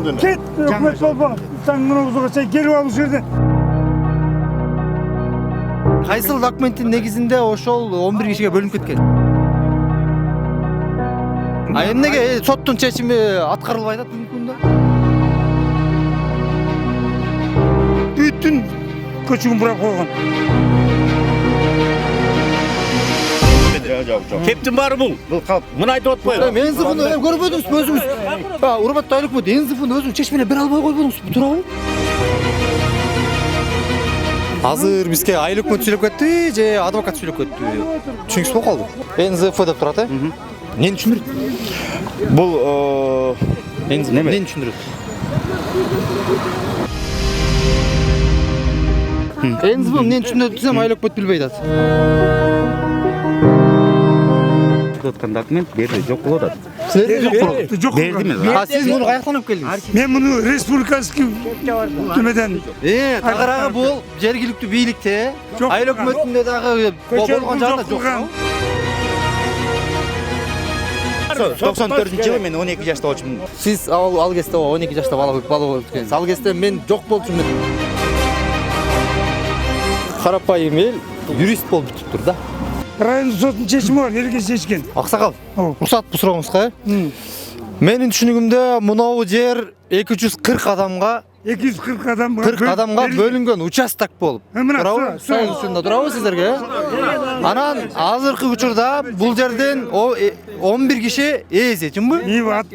күндө. Кет, өкмөт болбо. Таңын озуга келип алуу жерде. Кайсыл документтин негизинде ошол 11 кишиге бөлүнүп кеткен? А эмнеге соттун чечими аткарылбай атат бүгүнкү күндө? Бүтүн көчүгүн бурап койгон. Кептин баары бул. Мына айтып атпайбы? Мен зыфыны көрбөдүңүзбү өзүңүз? Урматтуу айлык Энзифун өзүнүн чечимине бере албай койбодуңузбу, туурабы? Азыр бизге айлык сүйлөп кетти же адвокат сүйлөп кетти? Түшүнүксүз болуп калды. НЗФ деп турат, Эмнени түшүндүрөт? Бул Эмнени түшүндүрөт? НЗФ эмнени түшүндүрөт десем айлык билбей атат. Өткөн документ берди, жок болуп атат. Жок. Бердиме? А сиз муну каяктан алып келдиңиз? Мен муну республиканский төмеден Тагыраагы бул жергиликтүү бийликте, айлык өкмөтүндө дагы болгон жагында жок. 94-жылы мен 12 жашта болчумун. Сиз ал кезде 12 жашта бала болуп кеткенсиз. Ал кезде мен жок болчумун. Карапайым эл юрист болуп бүтүптүр да. райондук соттун чечими бар, элге чечкен. Аксакал, уруксат сурооңузга. Менин түшүнүгүмдө мынау жер 240 адамга 240 адамга бөлүнгөн участок болуп. Туурабы? Союз учурунда туурабы сиздерге? Анан азыркы учурда бул жерден 11 киши эзечимби?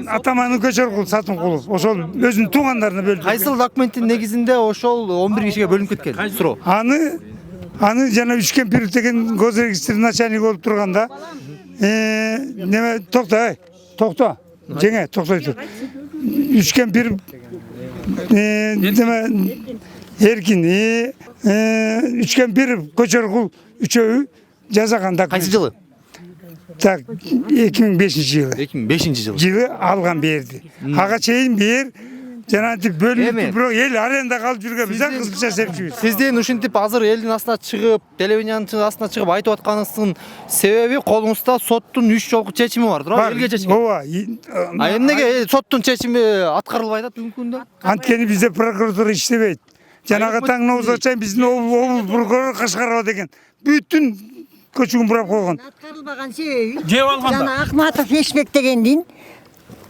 Атаманын Көчөркул Сатымкулов ошол өзүнүн туугандарына бөлдү. Кайсыл документтин негизинде ошол 11 кишиге бөлүнүп кеткен? Суроо. Аны жана Үшкемпиров деген госрегистр начальник болуп турганда неме токто жеңе токтой тур. Үшкемпиров неме Эркин Үшкемпиров Көчөркул үчөө жазаган документ. Кайсы жылы? Так 2005-жылы. 2005-жылы алган берди. Ага чейин бер жанагынтип бөлүнүп бирок эл аренда калып жүргөн биз кызылча сепчүбүз. Сиздин ушинтип азыр элдин астына чыгып, телевидениянын астына чыгып айтып атканыңыздын себеби колуңузда соттун 3 жолку чечими бар, туурабы? Элге чечкен. Ооба. А эмнеге соттун чечими аткарылбай атат бүгүнкү күндө? Анткени бизде прокуратура иштебейт. Жанагы таңын озгоча чейин биздин облус прокурору Кашкарова деген бүтүн көчүгүн бурап койгон. Аткарылбаган себеби жана Акматов Эшбек дегендин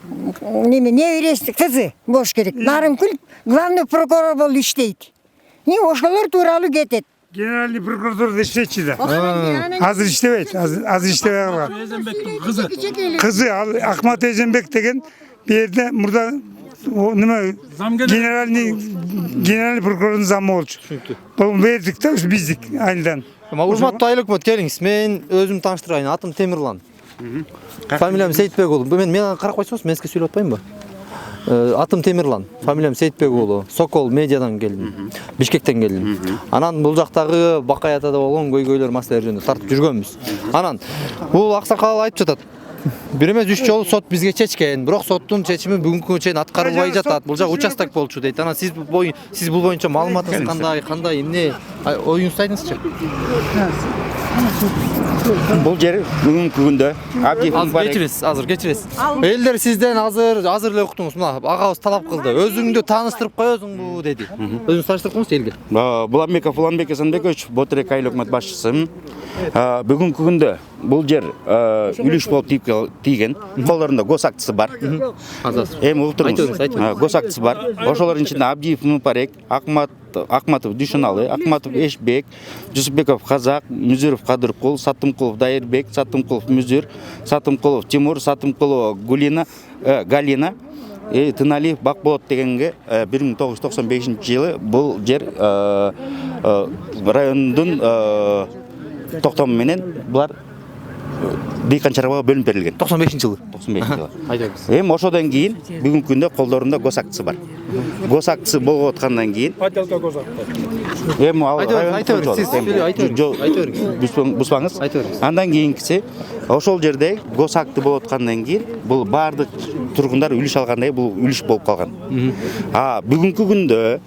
небересинин кызы болуш керек. Нарымкүл главный прокурор болуп иштейт. Ошолор тууралуу кетет. Генеральный прокуратурада иштечи да. Азыр иштебейт. Азыр иштебей калган. Кызы Акмат Эзенбек деген берде мурда неме генеральный прокурордун замы болчу. Бул бердик да биздик айылдан. Урматтуу айлык келиңиз. Мен өзүм тааныштырайын. Атым Темирлан. Фамилиям Сейитбек уулу. Мен карап койсоңуз, мен сизге сүйлөп атпаймынбы? Атым Темирлан. Фамилиям Сейитбек уулу. Сокол медиадан келдим. Бишкектен келдим. Анан бул жактагы Бакай атада болгон көйгөйлөр маселелер жөнүндө тартып жүргөнбүз. Анан бул аксакал айтып жатат. Бир эмес 3 жолу сот бизге чечкен, бирок соттун чечими бүгүнкү чейин аткарылбай жатат. Бул жак участок болчу дейт. Анан сиз бул боюнча маалыматыңыз кандай, эмне оюңузду айтыңызчы? Бул жер бүгүнкү күндө кечиресиз. Элдер сизден азыр эле уктуңуз. Мына агабыз талап кылды. Өзүңдү тааныштырып коесуңбу деди. Өзүңүз тааныштырып коюңуз элге. Буланбеков Уланбек Эсенбекович, Ботерек айлык өкмөт башчысымын. Бүгүнкү күндө бул жер үлүш болуп тийген. Колдорунда госактысы бар. Эми ултуруңуз. Госактысы бар. Ошолордун ичинде Абдиев Мупарек, Акматов Дүйшөналы, Акматов Эшбек, Жусупбеков Казак, Мүзүров Кадыркул, Сатымкулов Дайырбек, Сатымкулов Мүзүр, Сатымкулов Тимур, Сатымкулова Галина, Тыналиев Бакболот дегенге 1995-жылы бул жер райондун токтому менен булар Дейкан чарбага бөлүнүп берилген. 95-жылы. 95-жылы. Эми ошодон кийин бүгүнкү күндө колдорунда госактысы бар. Госактысы болуп аткандан кийин поделка госакты. Эми ал буспаңыз. Андан кийинкиси ошол жерде госакты болуп аткандан кийин бул баардык тургундар үлүш алгандай бул үлүш болуп калган. Бүгүнкү күндө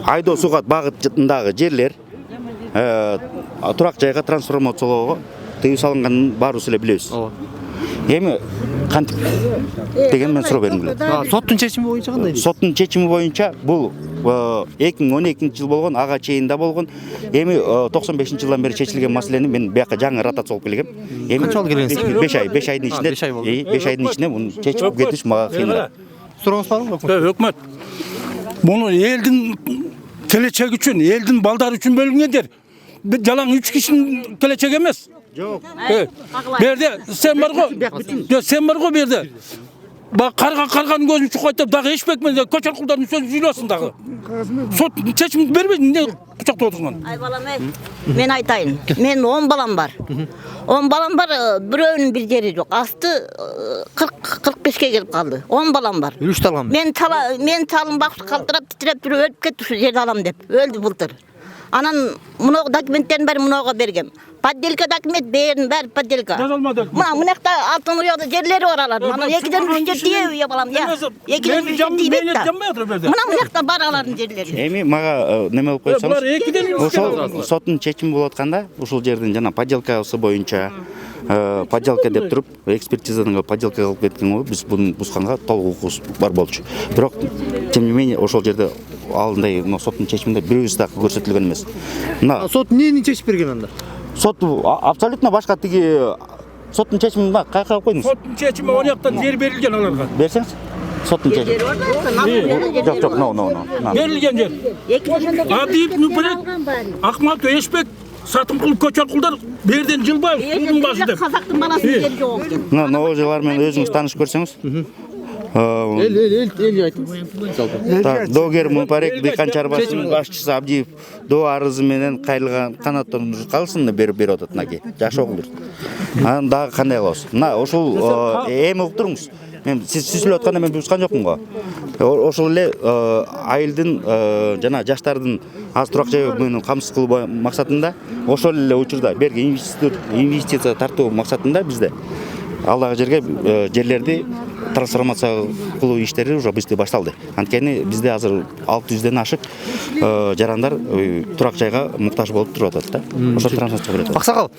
Айдоо Сугат багытындагы жерлер турак жайга трансформациялоого тыюу салынганын баарыбыз эле билебиз. Эми кантип деген мен суроо бергим келет. Соттун чечими боюнча кандай дейсиз? Соттун чечими боюнча бул 2012 жыл болгон, ага чейин да болгон. Эми 95 жылдан бери чечилген маселени мен бияка жаңы ротация болуп келгем. Эми Канча жыл келгенсиз? 5 айдын ичинде. 5 айдын ичинде буну чечип кетиш мага кыйыныраак. Сурооңуз барбы? Өкмөт. Буну элдин келечеги үчүн, элдин балдары үчүн бөлүнгөндөр. Жалаң 3 кишинин келечеги эмес. Жок. Берде сен бар го. Жок, сен бар го берде. Бак карганын көзүн чукайтып дагы эшпекмен көчөр кулдардын сөзүн сүйлөсүн дагы. Сот чечим бербейт, эмне кучакта отурган? Ай балам, мен айтайын. Мен 10 балам бар. 10 балам бар, бирөөнүн бир жери жок. Асты 45ке келип калды. 10 балам бар. Үлүштү алганбы? Мен талым бакты калтырап, титиреп туруп өлүп кетти ушу жерди алам деп. Өлдү былтыр. Анан мынау документтерин баарын мынауга бергем. Подделка документ бердим, баары подделка. Мына мынакта алтын уяда жерлери бар алардын. Анан 2ден 3 тие уя балам, я. 2ден 3 тийбейт да. Мына мынакта бар алардын жерлери. Эми мага неме болуп койсоңуз, ошол соттун чечими болуп атканда, ушул жердин жана подделкасы боюнча подделка деп туруп, экспертизадан подделка кылып кеткен го, биз буну бусканга толук укугубуз бар болчу. Бирок тем не менее ошол жерде алдындай соттун чечиминде бирөөбүз дагы көрсөтүлгөн эмес. Мына Сот эмнени чечип берген анда? сот абсолютно башка тиги соттун чечимин кайка алып койдуңуз. Соттун чечими оняктан жер берилген аларга. Берсеңиз. Соттун чечими. Жок, Берилген жер. Адип Нупрек, Акмат Эшбек, Сатымкул Көчөркулдар берден жылбай судун башы деп. Казактын баласынын жери жок экен. Мына ожалар менен өзүңүз тааныш көрсөңүз. Эл айтыңыз. Догер Мупарек дыйкан чарбасынын башчысы Абдиев до арызы менен кайрылган канаттын калсын берип атат мынаки. Жакшы окулур. Анан дагы кандай кылабыз? Мына ошол эми уктуруңуз. Мен сиз сүйлөп атканда мен бузган жокмун го. Ошол эле айылдын жана жаштардын аз турак жай менен камсыз кылуу максатында ошол эле учурда берги инвестиция тартуу максатында бизде алдагы жерге жерлерди трансформация кылуу иштери уже бизде башталды. Анткени бизде азыр 600ден ашык жарандар турак жайга муктаж болуп туруп атат да. Ошол трансформация берет. Аксакал.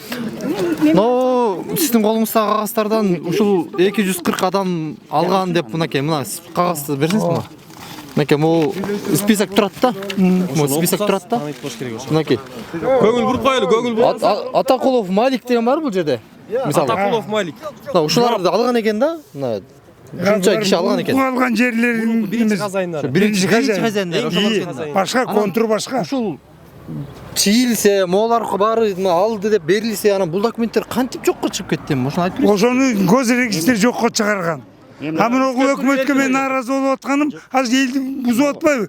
Сиздин колуңуздагы кагаздардан ушул 240 адам алган деп мынакей мына кагазды берсеңиз мына. Мынакей могу список турат да. Могу список турат да. Мынакей. Көңүл буруп коелу, көңүл буруп. Атакулов Малик деген бар бул жерде. Мисалы. Атакулов Малик. Ушуларды алган экен да. Мына ушунча киши алган экен. Бул алган жерлерин Биринчи казайындар. Биринчи казайындар. Башка контур башка. Ушул чийилсе, моолар баары алды деп берилсе, анан бул документтер кантип жокко чыгып кетти? Ошону айтып берсеңиз. Ошону көз регистр жокко чыгарган. Мына өкмөткө мен нааразы болуп атканым, азыр элди бузуп атпайбы?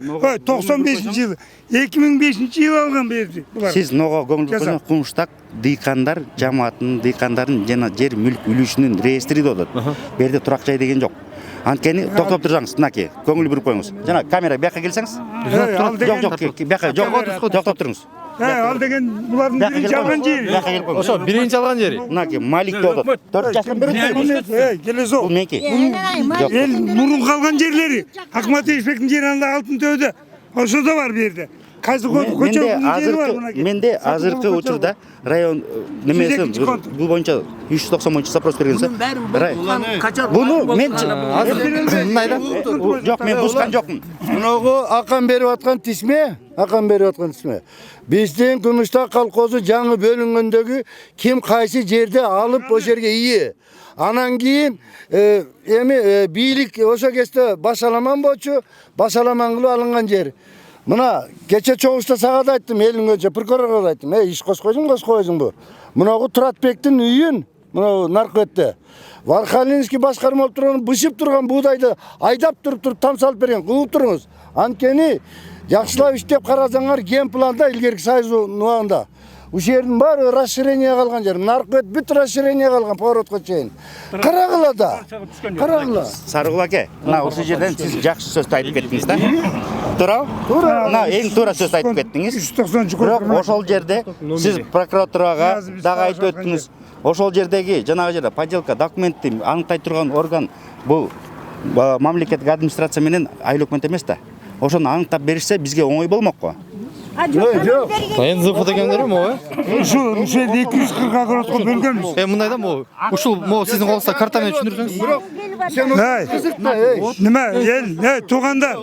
95-жылы, 2005-жылы алган берди булар. Сиз ного көңүл бурган Кумуштак дыйкандар дыйкандардын жана жер мүлк үлүшүнүн реестри деп атат. Берде турак жай деген жок. Анткени токтоп турсаңыз, мынакей көңүл буруп коюңуз. Жана камера бияка келсеңиз. Жок, бияка жок. Токтоп туруңуз. Ал деген булардын биринчи алган жери. Ошо биринчи алган жери. Мынакей Малик деп атат. 4 жаштан бери. Келесо. Бул меники. Эл мурун калган жерлери. Акмат Эшбектин жери анда алтын төбөдө. Ошондо бар берди. Кайсы көчөрдүн жери бар мынакей. Менде азыркы учурда район немеси бул боюнча 390 боюнча запрос бергенсе. Буну мен Мындайда. жок, мен бузган жокмун. Мынагы акан берип аткан тисме, биздин Кумуштак колхозу жаңы бөлүнгөндөгү ким кайсы жерде алып ошол жерге ие. Анан кийин эми бийлик ошо кезде башаламан болчу, башаламан кылып алынган жер. Мына кече чогушта сага да айттым, элиңгө прокурорго да айттым. Иш кошкойсуңбу? Мынагы Туратбектин үйүн, мына Наркөтте. Вархалинский башкарма болуп турган, бышып турган буудайды айдап туруп там салып берген. Кууп туруңуз. Анткени жакшылап иштеп карасаңар, ген планда илгерки союз убагында. Ушул жердин баары расширение калган жер. Наркөт бүт расширение калган поворотко чейин. Карагыла да. Карагыла. Сарыгул аке, мына ушул жерден сиз жакшы сөздү айтып кеттиңиз да. Туурабы? Туура. Мына эң туура сөздү айтып кеттиңиз. 390 Бирок ошол жерде сиз прокуратурага дагы айтып өттүңүз. Ошол жердеги жанагы жерде подделка документти аныктай турган орган бул мамлекеттик администрация менен айыл өкмөт эмес да. Ошону аныктап беришсе бизге оңой болмок го. Yok. НЗФ дегендер могу? Ушул 240 огородко бөлгөнбүз. Мындай да могу. Ушул могу сиздин колуңузда карта менен түшүндүрсөңүз. Ey, nima el, туугандар.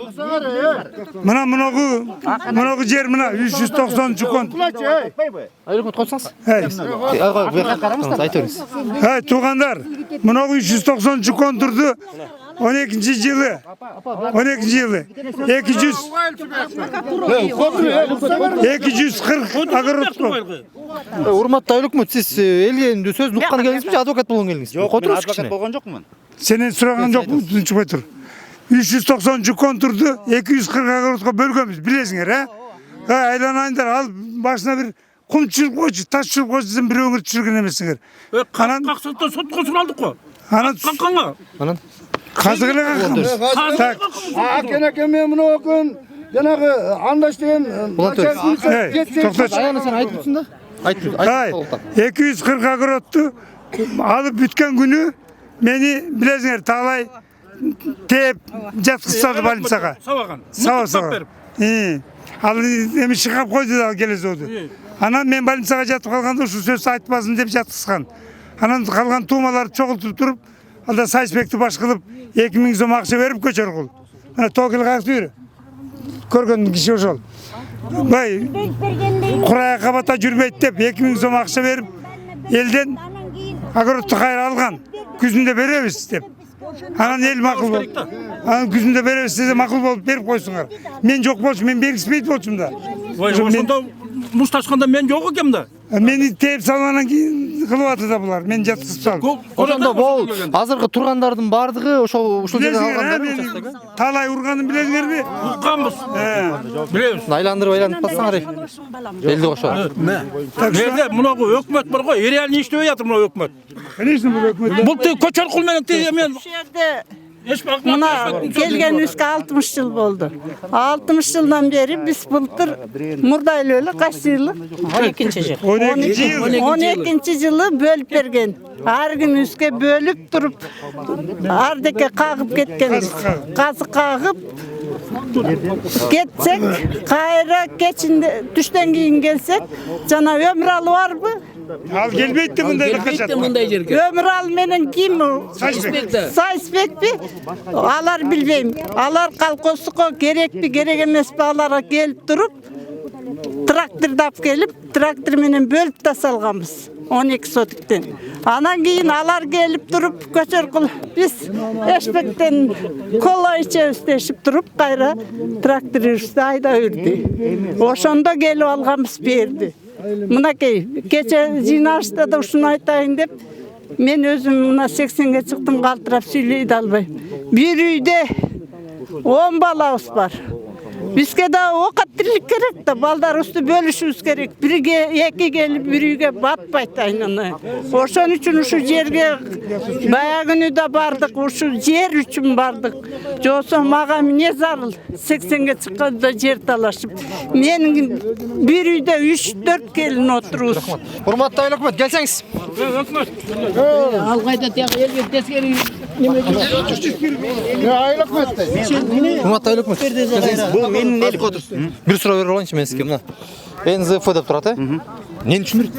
Мына мынагы жер мына 390 кон. Айлыкмат койсоңуз. Айтып бериңиз. Ey, туугандар, мынагы 390 кон турду. 12 жылы 240 огородко. Урматтуу Айлыкмат, сиз элге сөз уккан келиңизби же адвокат болгон келиңизби? Жок, мен Отуруңуз адвокат кичине. болгон жокмун. Сенен сураган жокмун, түнчүбөй тур. 390 кон турду, 240 огородко бөлгөнбүз, билесиңер, айланайындар, ал башына бир кум чүрүп койчу, таш чүрүп койчу, сен бир өңүр түшүргөн эмессиңер. Анан каксатта сотко суралдык го. Анан Какканга? Анан казык эле какканбыз. Так, Акене мен мына окун жанагы андаш деген токточу. аяны сен айтып бүтсүң да. Айтып Ай, 240 огородту алып бүткөн күнү мени билесиңер талай теп жаткызсады больницага. Сабаган. Сабасага. Ал эми чыгап койду да келесоду. Анан мен больницага жатып калганда ушул сөздү айтпасын деп жаткызган. Анан калган туумаларды чогултуп туруп, алда сайспекти баш кылып 2000 сом акча берип көчөр кыл. Мына токел кактыр. Көргөн киши ошол. Бай, курай кабатта жүрбөйт деп 2000 сом акча берип, элден огородду кайра алган. Күзүндө беребиз деп. Анан эл макул болду. Анан күзүндө беребиз десе макул болуп берип койсуңар. Мен жок болчу, мен бергизбейт болчумун да. Ошондо мушташканда мен жок экем да. Мени тээп салгандан кийин кылып атты да булар. Мен жаткызып салдым. Ошондо бул азыркы тургандардын баардыгы ушул жерден алгандар. Талай урганын билесиңерби? Укканбыз. Билебиз. Айландырып атсаңар. Элди кошо. Жерде мунагу өкмөт бар го, реально иштебей жатыр мына өкмөт. Конечно, бул өкмөт. Бул көчөр кул менен мен Мына келгенибизге 60 жыл болду. 60 жылдан бери биз былтыр мурдайлы кайсы жылы? 12 жыл. 12 жылы бөлүп берген. Ар күнүбүзгө бөлүп туруп ардеке кагып кеткенбиз. Казык кагып кетсек, кайра кечинде түштөн кийин келсек, жана Өмүралы барбы? Ал келбейт мындай жерге. Өмүралы менен ким? Сайспекпи? Алар билбейм. Алар колхоздука керекпи, керек эмеспи, аларга келип туруп, тракторду алып келип, трактор менен бөлүп да салганбыз. 12 сотиктен. Анан кийин алар келип туруп, көчөр кыл. Биз эшпектен кола ичебиз дешип туруп, кайра тракторибизди айда үрдү. Ошондо келип алганбыз берди. Мынакей, кече жыйналышта да ушуну айтайын деп, мен өзүм мына 80ге чыктым, калтырап сүйлөй да албайм. Бир үйдө 10 балабыз бар. Бизге да окат тирлик керек да, балдарыбызды бөлүшүбүз керек. Бирге, эки келип бир үйгө батпайт айнана. Ошон үчүн ушу жерге баягыны да бардык, ушу жер үчүн бардык. Жоксо мага эмне зарыл? 80ге чыкканда жер талашып. Менин бир үйдө 3-4 келин отурубуз. Урматтуу Айлыкмат, келсеңиз. Ал кайда тияга элге тескери Урматтуу Айлыкмат. Бул менин элим. Бир суроо берип алайынчы мен сизге мына. НЗФ деп турат, Эмнени түшүндүрөт?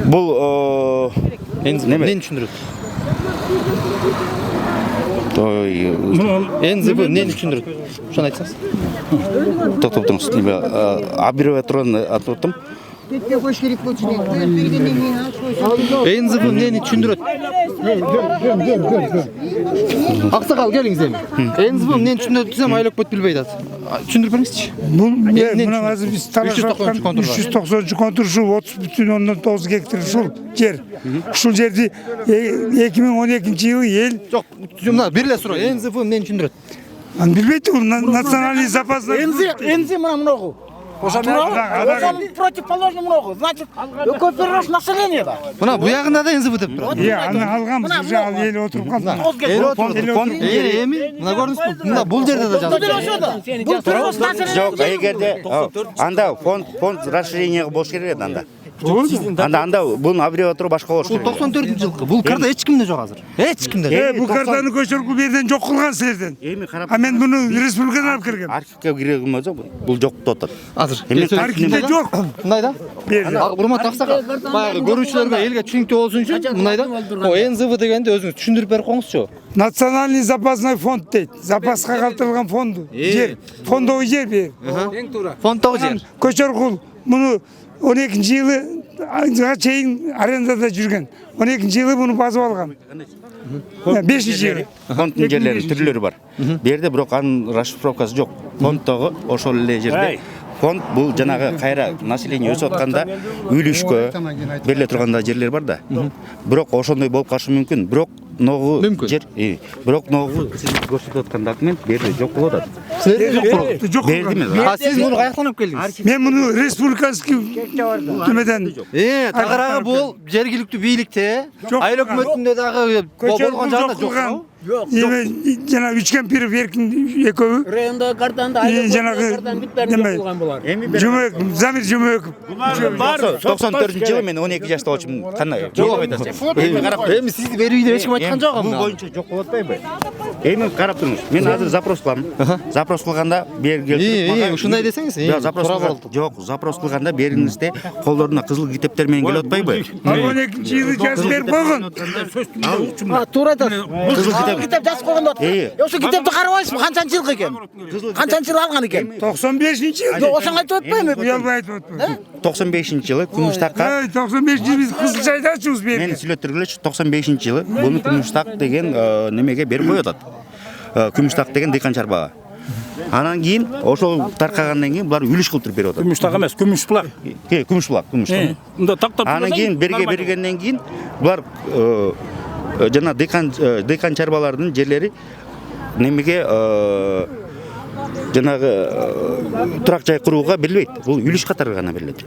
Бул Эмнени түшүндүрөт? НЗФ эмнени түшүндүрөт? Ошону айтсаңыз. токтоп туруңуз. Аббревиатура турган атып аттым. НЗФ эмнени түшүндүрөт? Аксакал келиңиз эми. НЗФ эмнени түшүндүрөт десем Айлыкмат билбей атат. Түшүндүрүп бериңизчи. Бул мына азыр биз талашып аткан 390 контур ушул 30,9 гектар ушул жер. Ушул жерди 2012-жылы эл Жок, мына бир эле суроо. НЗФ эмнени түшүндүрөт? аны билбейт, бул национальный запас. НЗ мынау. Ошонун противоположный много. Значит, кооператив население да. Мына буягында да НЗФ деп турат. Аны алганбыз, уже ал эл отуруп калды. Эми, мына көрдүңүзбү? Мына бул жерде да жазылды. Жок, эгерде анда фонд расширение болуш керек эди анда. Анда буну аббревиатура башка болуш Бул керек. 94-жылкы. Бул карта эч кимде жок азыр. Эч кимде. Бу картаны көчөргү берден жок кылган силерден. А мен буну республикадан алып келгем. Архивке кирген болсо бул жок деп атат. Азыр. Архивде жок. Мындай да. Урматтуу аксакал, баягы көрүүчүлөргө элге түшүнүктүү болсун үчүн мындай да. НЗВ дегенди өзүңүз түшүндүрүп берип коюңузчу. Национальный запасной фонд дейт. Запаска калтырылган фонду. Жер. Фондогу жер бер. Фондогу жер. Көчөргүл муну 12-жылы чейин арендада жүргөн. 12-жылы буну басып алган. 5-жылы. Фонддун жерлеринин түрлөрү бар. Бу жерде бирок анын расшифровкасы жок. Фонддогу ошол эле жерде фонд бул жанагы кайра население өсүп атканда үйлүшкө бериле турган жерлер бар да. Бирок ошондой болуп калышы мүмкүн. Бирок ногу жер, бирок ногу сиз көрсөтүп аткан документ берде жок болуп атат. Силерде жок. Бердим. А сиз муну каяктан алып келдиңиз? Мен муну республиканский төмеден Тагыраагы бул жергиликтүү бийликте, айыл өкмөтүндө дагы болгон жагында жок. Эме жана Үчкемпиров Эркин экөө Райондо картанда жанагы Жумек, Замир Жумеков. 94-жылы мен 12 жашта болчумун. Кандай? Жок айтасыз. Эми сизди берүүдө эч ким айткан жок Бул анда. боюнча жок болуп атпайбы? Эми карап туруңуз. Мен азыр запрос кылам. Запрос кылганда берген ушундай десеңиз. Жок, запрос кылганда бериңизде колдоруна кызыл китептер менен келип атпайбы? 12-жылы жаз берип койгон. Туура айтасыз. Кызыл китеп. Китеп жазып койгон деп атат. Ошо китепти карабайсызбы? Канчанчы жылкы экен? Канчанчы жыл алган экен? 95-жылы. Жок, ошону айтып атпайбы? Уялбай айтып атпайбы. 95-жылы Күмүштакка 95-жылы биз кызылча айтачыбыз мени берди. сүйлөттүргүлөчү. 95-жылы буну Күмүштак деген немеге берип коюп атат. Күмүштак деген дыйкан чарбага. Анан кийин ошол таркагандан кийин булар үлүш кылтырып берип атат. Күмүштак эмес, Күмүшбулак. Күмүшбулак. Мында тактап Анан кийин берге бергенден кийин булар жана дыйкан чарбалардын жерлери немеге жанагы турак жай курууга берилбейт. Бул үлүш катары гана берилет.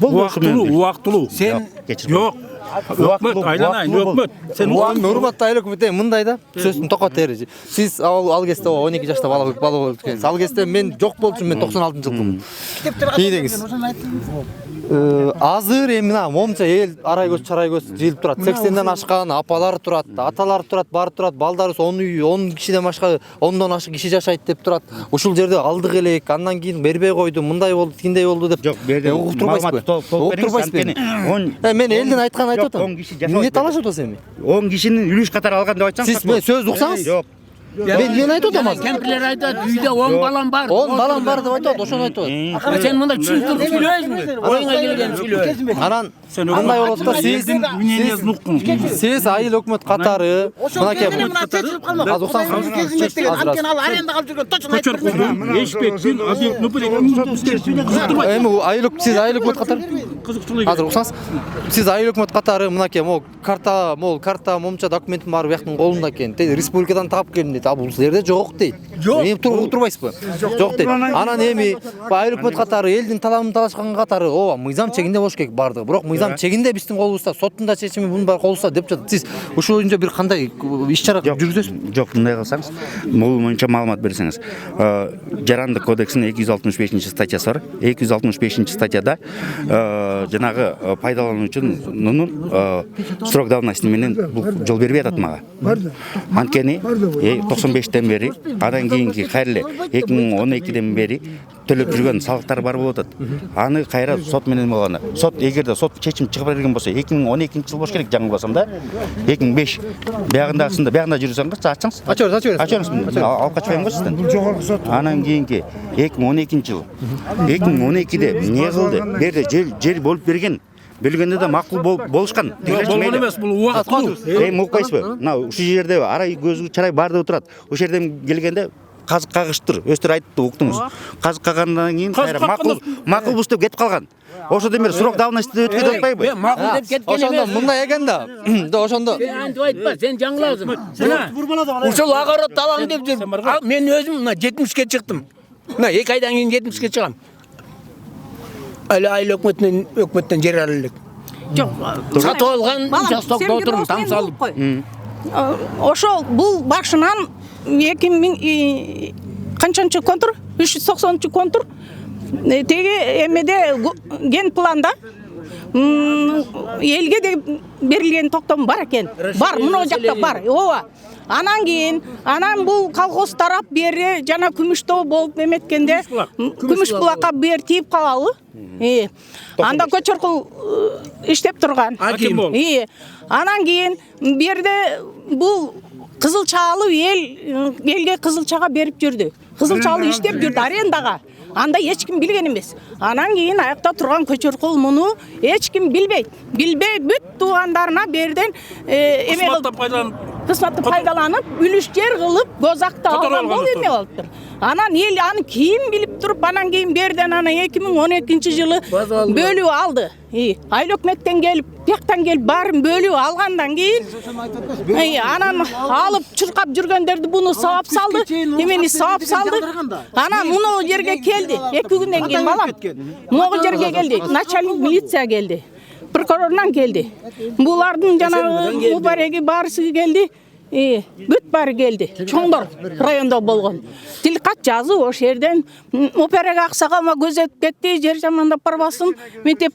Убактылуу. Сен жок. Өкмөт айланайын, өкмөт. Сен урматтуу айыл өкмөт мындай да. Сөзүн токот ери. Сиз ал кезде 12 жашта бала болуп келдиңиз. Ал кезде мен жок болчумун, мен 96-жылкымын. Ийдеңиз. Азыр эми мына момча эл арай көз чарай көз жылып турат. 80ден ашкан апалар турат, аталар турат, баары турат, балдарыбыз 10 үй, 10 кишиден башка 10дон ашык киши жашайт деп турат. Ушул жерде алдык элек, андан кийин бербей койду, мындай болду, тиндей болду деп. Жок, берди. Уктурбайсызбы? Мен элдин айтканын айтып атам. Эмне талашып атасыз эми? 10 кишинин үлүш катары алган деп айтсаң. Сиз сөз уксаңыз? Жок. Мен айтып атам азыр. Кемпирлер айтат, үйдө 10 балам бар. 10 балам бар деп айтат, ошону айтып атат. Сен мында түшүндүрүп сүйлөйсүңбү? Оюңа келген сүйлөө. Анан андай болот да, сиз айыл өкмөт катары мынакей азыр уксаңыз Анткени ал аренда калып жүргөн точно айтып берсең. Эшпектин объектini билет. эми сиз айыл өкмөт катары азыр уксаңыз, сиз айыл өкмөт катары мынакей могу карта момча документим бар бияктын колунда экен. Республикадан таап келдим дейт. А бул жерде жок дейт. Эми турбайсызбы? Жок дейт. Анан эми айыл өкмөт катары элдин таламын талашкан катары ооба мыйзам чегинде болуш керек бардыгы. Бирок мыйзам чегинде биздин колубузда, соттун да чечими мунун баары колубузда деп жатат. Сиз ушул боюнча бир кандай иш-чара жүргүзөсүзбү? Жок, мындай кылсаңыз, бул боюнча маалымат берсеңиз. Жарандык кодексинин 265-статьясы бар. 265-статьяда жанагы пайдалануучунун срок давности менен жол бербей атат мага. Анткени 95-тен бери, андан кийинки кайрыле 2012-ден бери төлөп жүргөн салыктар бар болуп атат. Аны кайра сот менен болгону. Сот эгерде сот чечим чыгып берген болсо 2012-жыл болуш керек, жаңылбасам да. 2005 биягында жүрсөңүз ачыңыз. Ачыңыз. Алып качпайм го сизден. Бул жогорку сот. Анан кийинки 2012-жыл. 2012-де эмне кылды? Берде жер болуп берген. Бөлгөндө да макул болушкан. Болгон эмес, бул убактылуу. Укпайсызбы? Мына ушул жерде арай көз чарай барды турат. Ошол жерден келгенде казык кагыштыр. Өстөр айтты, уктуңуз. Казык кагандан кийин макулбуз деп кетип калган. Ошондон бери срок давности деп өткөн атпайбы? Макул деп кеткен эмес. Ошондо мындай экен да. Ошондо Сен антип айтпа, сен жаңыласың. Ушул огородду алам деп жүр. Мен өзүм мына 70ке чыктым. Мына 2 айдан кийин 70ке чыгам. Айыл өкмөттөн жер алып элек. Жок. Сатып алган участокто отурмун, там салып. Ошол бул башынан 2000 канчанчы контур? 390 контур. теге эмеде ген планда элге де берилген токтом бар экен. Бар, мына жакта бар. Ооба. Анан кийин, бул колхоз тарап бери жана Күмүштөө болуп эметкенде Күмүшбулакка бер тийип калалы. Анда көчөркул иштеп турган. Анан кийин берде бул кызыл чалып элге кызыл чага берип жүрдү. Кызыл чалып иштеп жүрдү арендага. Анда эч ким билген эмес. Анан кийин аякта турган көчөркул муну эч ким билбейт. Билбей бүт туугандарына берден кысматты пайдаланып, үлүш жер кылып, гозакты алган бул эме болуптур. Анан эл аны кийин билип туруп, анан кийин берден 2012-жылы бөлүп алды. Айыл өкмөттөн келип, бияктан келип баарын бөлүп алгандан кийин анан алып чуркап жүргөндөрдү буну сабап салды, эмени сабап салды. Анан муну жерге келди. 2 күндөн кийин балам могу жерге келди. Начальник милиция келди. Прокурордан келди. Булардын жанагы мубареги баарысы келди. Бүт баары келди. Чоңдор райондо болгон. Тилкат жазып ошол жерден операга аксагама көзөтүп кетти, жер жамандап барбасын. Ментип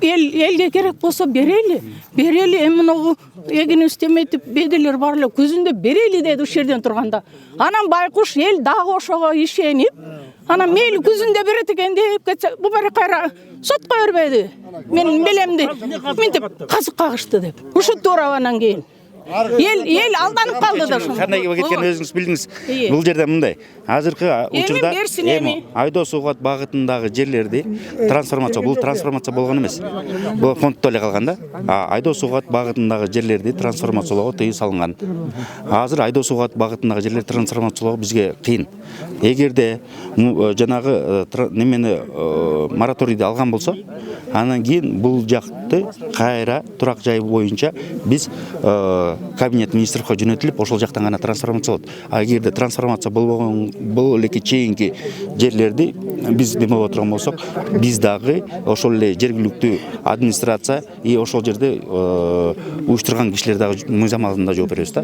элге керек болсо берели. Эми муну эгин истеметип беделер бар эле көзүндө берели деди ошол жерден турганда. Анан байкуш эл дагы ошого ишенип, анан мейли көзүндө берет экен деп кетсе, бу бара кайра сотко бербеди. Мен белемди. Ментип казык кагышты деп. Ушу туурап анан кийин ел алданып калды да ошо. Кандай кеткен өзүңүз билдиңиз. Бул жерде мындай. Азыркы учурда Айдоо Сугат багытындагы жерлерди трансформация, бул трансформация болгон эмес. Бул фонддо эле калган да. Айдоо Сугат багытындагы жерлерди трансформациялоого тыюу салынган. Азыр Айдоо Сугат багытындагы жерлерди трансформациялоо бизге кыйын. Эгерде жанагы немени мораторийди алган болсо, анан кийин бул жакты кайра турак жай боюнча биз кабинет министрге жөнөтүлүп, ошол жактан гана трансформациялот. Эгерде трансформация болбогон бул элеки чейинки жерлерди биз неме боло турган болсок, биз дагы ошол эле жергиликтүү администрация ошол жерде уюштурган кишилер дагы мыйзам алдында жооп беребиз да.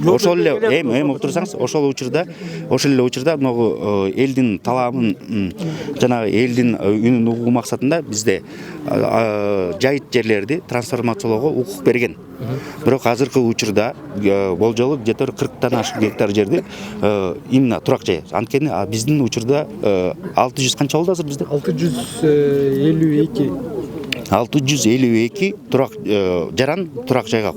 Ошол эле эми отурсаңыз, ошол эле учурда могу элдин талабын, жанагы элдин үнүн угуу максатында бизде жайыт жерлерди трансформациялоого укук берген. Бирок азыркы учурда болжолу где-то 40 ашык гектар жерди именно турак жай. Анткени биздин учурда 600 канча болду азыр бизде? 652 турак жаран турак жайга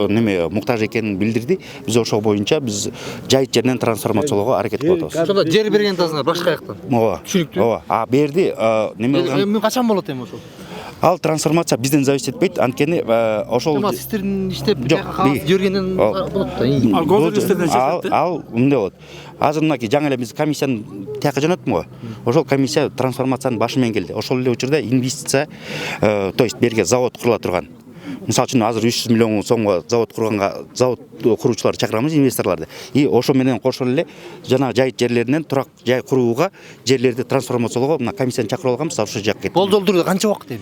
неме муктаж экенин билдирди. Биз ошол боюнча биз жайыт жерден трансформациялоого аракет кылып атабыз. Ошондо жер берген тазына башка жактан. Ооба. Түшүнүктүү. Ооба. Берди неме кылган. Качан болот эми ошол? Ал трансформация бизден зависит этпейт. Анткени ошол сиздердин иштеп жүргөндөн болот да. Ал мындай болот. Азыр мынакей жаңы эле биз комиссияны тияка жөнөттүм го. Ошол комиссия трансформациянын башы менен келди. Ошол эле учурда инвестиция, то есть берге завод курула турган. Мисалы үчүн азыр 300 миллион сомго завод куруучуларды чакырамыз, инвесторларды. Ошо менен кошо эле жана жайыт жерлеринен турак жай курууга, жерлерди трансформациялоого мына комиссияны чакырып алганбыз, ошол жакка кетти. Болжолдурду канча убакыт эми?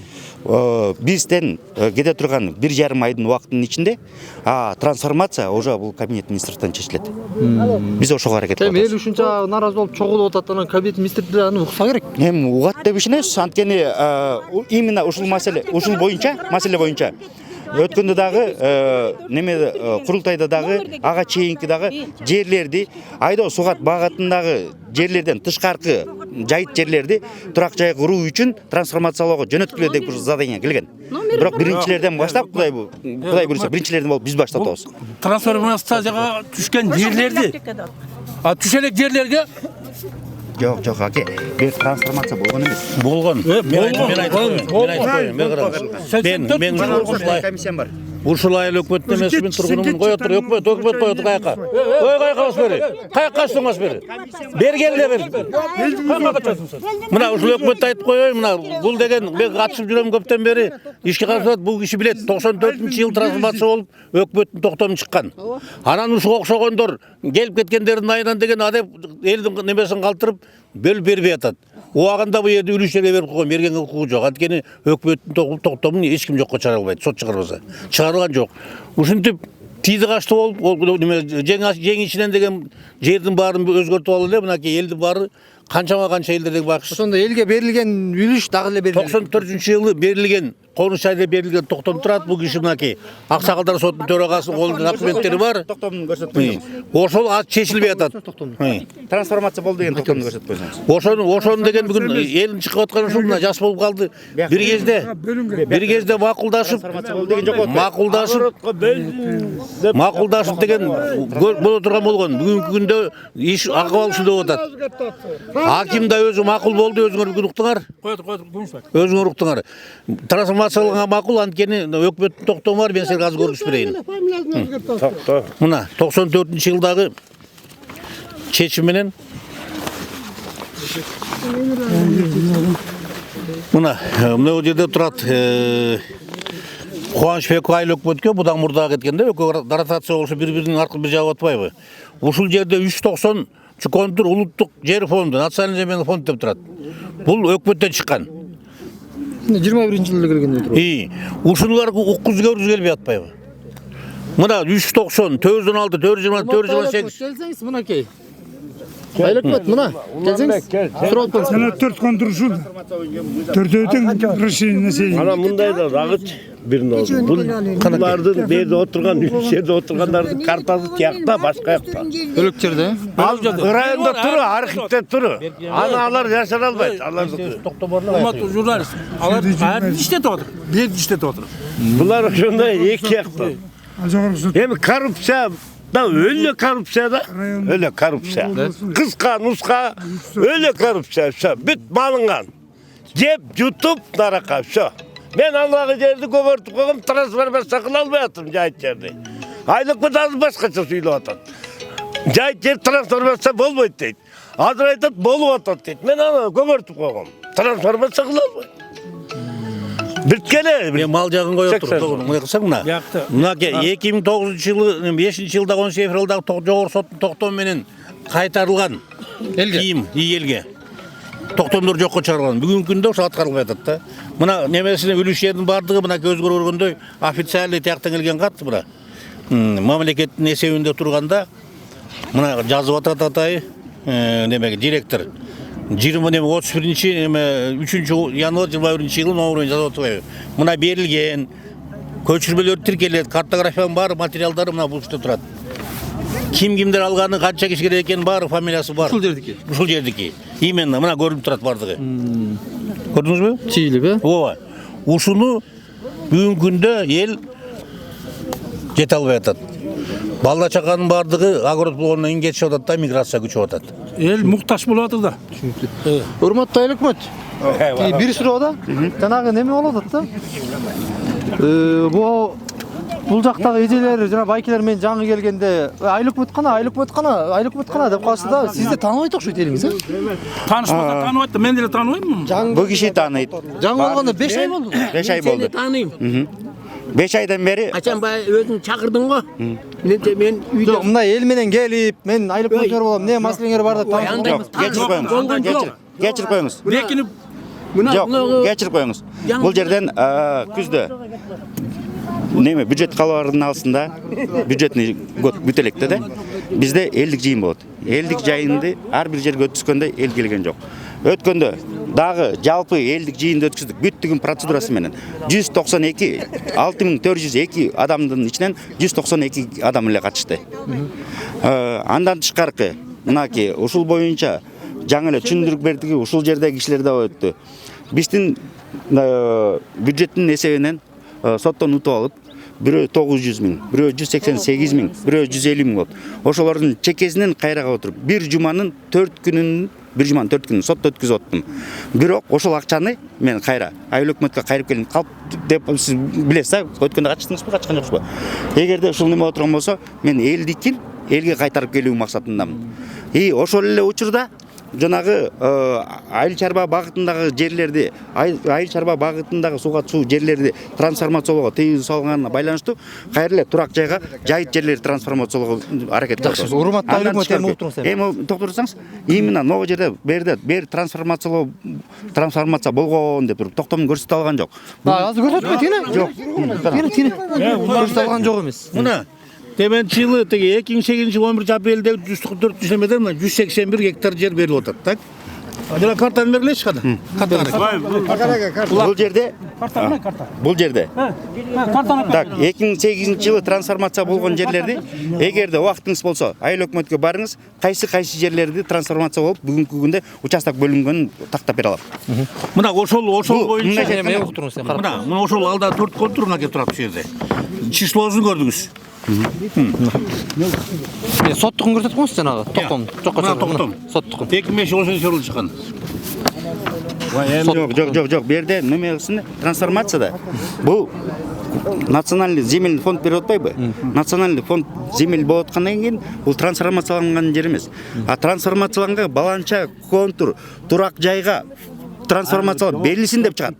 Бизден кете турган 1,5 айдын убактынын ичинде трансформация уже бул кабинет министрликтен чечилет. Биз ошого аракет кылабыз. Эми эл ушунча нааразы болуп чогулуп атат, анан кабинет министрлиги аны укса керек. Эми угат деп ишенебиз. Анткени именно ушул маселе боюнча өткөндө дагы неме курултайда дагы ага чейинки дагы жерлерди Айдоо Сугат багытындагы жерлерден тышкаркы жайыт жерлерди турак жай куруу үчүн трансформациялоого жөнөткүлө деп задание келген. Бирок биринчилерден баштап Кудай буюрса биринчилерден болуп биз баштап атабыз. Трансформацияга түшкөн жерлерди түшө элек жерлерге Жок, аке. Бир трансформация болгон эмес. Болгон. Мен комиссиям бар. Ушул айыл өкмөттүн эмесмин, тургунумун кое тур, өкмөт кое тур каяка. Ой каяка бери. Каяка качсың бери. Бергенде бер. Каяка качасың сен? Мына ушул өкмөттү айтып коеюн, мына бул деген мен катышып жүрөм көптөн бери. Ишке катышат, бул киши билет. 94-жылы трансформация болуп, өкмөттүн токтому чыккан. Анан ушуга окшогондор келип кеткендердин айынан деген адеп элдин немесин калтырып бөлүп бербей атат. Убагында бу жерде үлүштерге берип койгон, бергенге укугу жок. Анткени өкмөттүн токтомун эч ким жокко чыгара албайт, сот чыгарбаса. Чыгарылган жок. Ушинтип тийди качты болуп, неме жең ичинен деген жердин баарын өзгөртүп алып эле, мынакей элдин баары канча элдердеги бакчы. Ошондо элге берилген үлүш дагы эле берилген. 94-жылы берилген, Конуш айда берилген токтом турат. Бул киши мынакей Аксакалдар сотунун төрагасынын колунда документтери бар. Токтомдун көрсөтпөйсүңүз. Ошол ат чечилбей атат. Трансформация болду деген токтомдун көрсөтпөйсүңүз. Ошону деген бүгүн элин чыгып аткан ушул мына жас болуп калды. Бир кезде макулдашып деген боло турган болгон. Бүгүнкү күндө иш акыбал ушундай болуп атат. Аким да өзү макул болду, өзүңөр бүгүн уктуңар. Өзүңөр уктуңар. Трансформацияланган макул, анткени өкмөттүн токтому бар, мен силерге азыр көрсөтүп берейин. Мына 94-жылдагы чечим менен мына жерде турат Кубанычбеков айыл өкмөткө будан мурда кеткенде экөө ротация болушу бири-биринин аркы бир жагып атпайбы? Ушул жерде 390 чуконтур улуттук жер фонду, национальный земельный фонд деп турат. Бул өкмөттөн чыккан. 21-жылы келгенде туруп. Ушулар уккузга келбей атпайбы? Мына 390, 416, 420, 428. Келсеңиз мынакей. Айыл өкмөт мына. Келсеңиз. Сурап атпаңыз. Жана 4 контур ушул. 4-өтөн расширение сей. Ана мындай да дагычы бир нолу. Булардын берде отурган, жерде отургандардын картасы тиякта, башка жакта. Бөлөк жерде. Ал районда туру, архивде туру. Ана алар жашара албайт. Аларды. Урматтуу журналист, алар кайерде иштетип атат? Берде иштетип атат. Булар ошондой эки жакта. Эми коррупция да өлө коррупция да. Өлө коррупция. Кыска, нуска өлө коррупция. Всё, бүт малынган. Жеп, жутуп, нарака, всё. Мен алгы жерди көбөртүп койгом, трансформация кыла албай атам жайыт жерди. Айлык бутасы башкача сүйлөп атат. Жайыт жер трансформация болбойт дейт. Азыр айтат болуп атат дейт. Мен аны көбөртүп койгом. Трансформация кыла албайт. Бүткеле. Мен мал жагын коюп турдум. Мына кылсаң мына. Мына 2009-жылы 5-жылда 10 февралдагы жогорку соттун токтому менен кайтарылган кийим элге. Токтомдор жокко чыгарылган. Бүгүнкү күндө ошо аткарылбай атат да. Мына немесине үлүш жердин бардыгы мына көзгө көргөндөй официальный тияктан келген кат мына. Мамлекеттин эсебинде турганда мына жазып атат атайы немеге директор 3-январь 21-жылы номерин жазып атпайбы. Мына берилген көчүрмөлөр тиркелет, картографиянын баары материалдары мына бул жерде турат. Кимдер алганы, канча киши керек экени баары фамилиясы бар. Ушул жердики. Ушул жердики. Именно мына көрүнүп турат бардыгы. Көрдүңүзбү? Чийилип, ооба. Ушуну бүгүнкү күндө эл жете албай атат. Балда чаканын бардыгы огород болгондон кийин кетишип атат да, миграция күчөп атат. Эл муктаж болуп атыр да. Урматтуу айыл өкмөт. Бир суроо да. Жанагы неме болуп атат да. Бул жактагы эжелер жана байкелер менен жаңы келгенде айыл өкмөт кана деп калышты да. Сизди тааныбайт окшойт элиңиз, э? Таанышмаса тааныбайт да, мен деле тааныбайм. Бул киши тааныйт. Жаңы болгондо 5 ай болду. 5 ай болду. Тааныйм. 5 айдан бери Качан өзүң чакырдың го? Мен үйдө Жок, мындай эл менен келип, мен айыл өкмөткөр болом, эмне маселеңер бар деп таанышпайм. кечирип коюңуз. Бекинип Жок, кечирип коюңуз. Бул жерден күздө неме бюджет калабарынын алысында бюджетный год бүт электе да. Бизде элдик жыйын болот. Элдик жыйынды ар бир жерге өткөзгөндө эл келген жок. Өткөндө дагы жалпы элдик жыйынды өткөздүк бүттүгүн процедурасы менен 192 адамдын ичинен 192 адам эле катышты. Андан тышкаркы мынакей ушул боюнча жаңы эле түшүндүрүп бердик, ушул жердеги кишилер да өттү. Биздин бюджеттин эсебинен соттон утуп алып, бирөө 900 миң, бирөө 188 миң, бирөө 150 миң болот. Ошолордун чекесинен кайрага отуруп, бир жуманын 4 күнүн сотто өткүзүп аттым. Бирок ошол акчаны мен кайра айыл өкмөткө кайрып келип калып деп сиз билесиз, өткөндө качтыңызбы, качкан жоксузбу? Эгерде ушул неме отурган болсо, мен элдикин элге кайтарып келүү максатындамын. Ошол эле учурда жанагы айыл чарба багытындагы жерлерди, айыл чарба багытындагы сууга суу жерлерди трансформациялоого тийүү салганына байланыштуу кайра эле турак жайга жайыт жерлерди трансформациялоого аракет кылдык. Урматтуу айыл өкмөт эми уктуңуз. Эми токтотурсаңыз, именно могу жерде бери трансформация болгон деп туруп токтомун көрсөтө алган жок. Азыр көрсөтпөйт эне? Жок. Көрсөтө алган жок эмес. Мына Теменчи жылы 2008 11 апрелде 144 немеден 181 гектар жер берилип атат, так? Жана картаны бергилечи када. Бул жерде бул жерде так 2008-жылы трансформация болгон жерлерди эгерде убактыңыз болсо айыл өкмөткө барыңыз, кайсы жерлерди трансформация болуп бүгүнкү күндө участок бөлүнгөнүн тактап бере алам. Мына ошол боюнча Мен уктуруңуз сен карап. мына ошол алда 4 контурун келип турат ушул жерде. Числосун көрдүңүз. Соттукун көрсөтүп коюңуз жанагы. Токтом. Жокко Мына чыгып. токтом. Соттукун. 2005 ошол чыккан. Жок. Бу жерде неме кылсын трансформацияда бул национальный земельный фонд берип атпайбы? Национальный фонд земель болуп аткандан кийин бул трансформацияланган жер эмес. А трансформацияланган баланча контур турак жайга трансформациялап берилсин деп чыгат.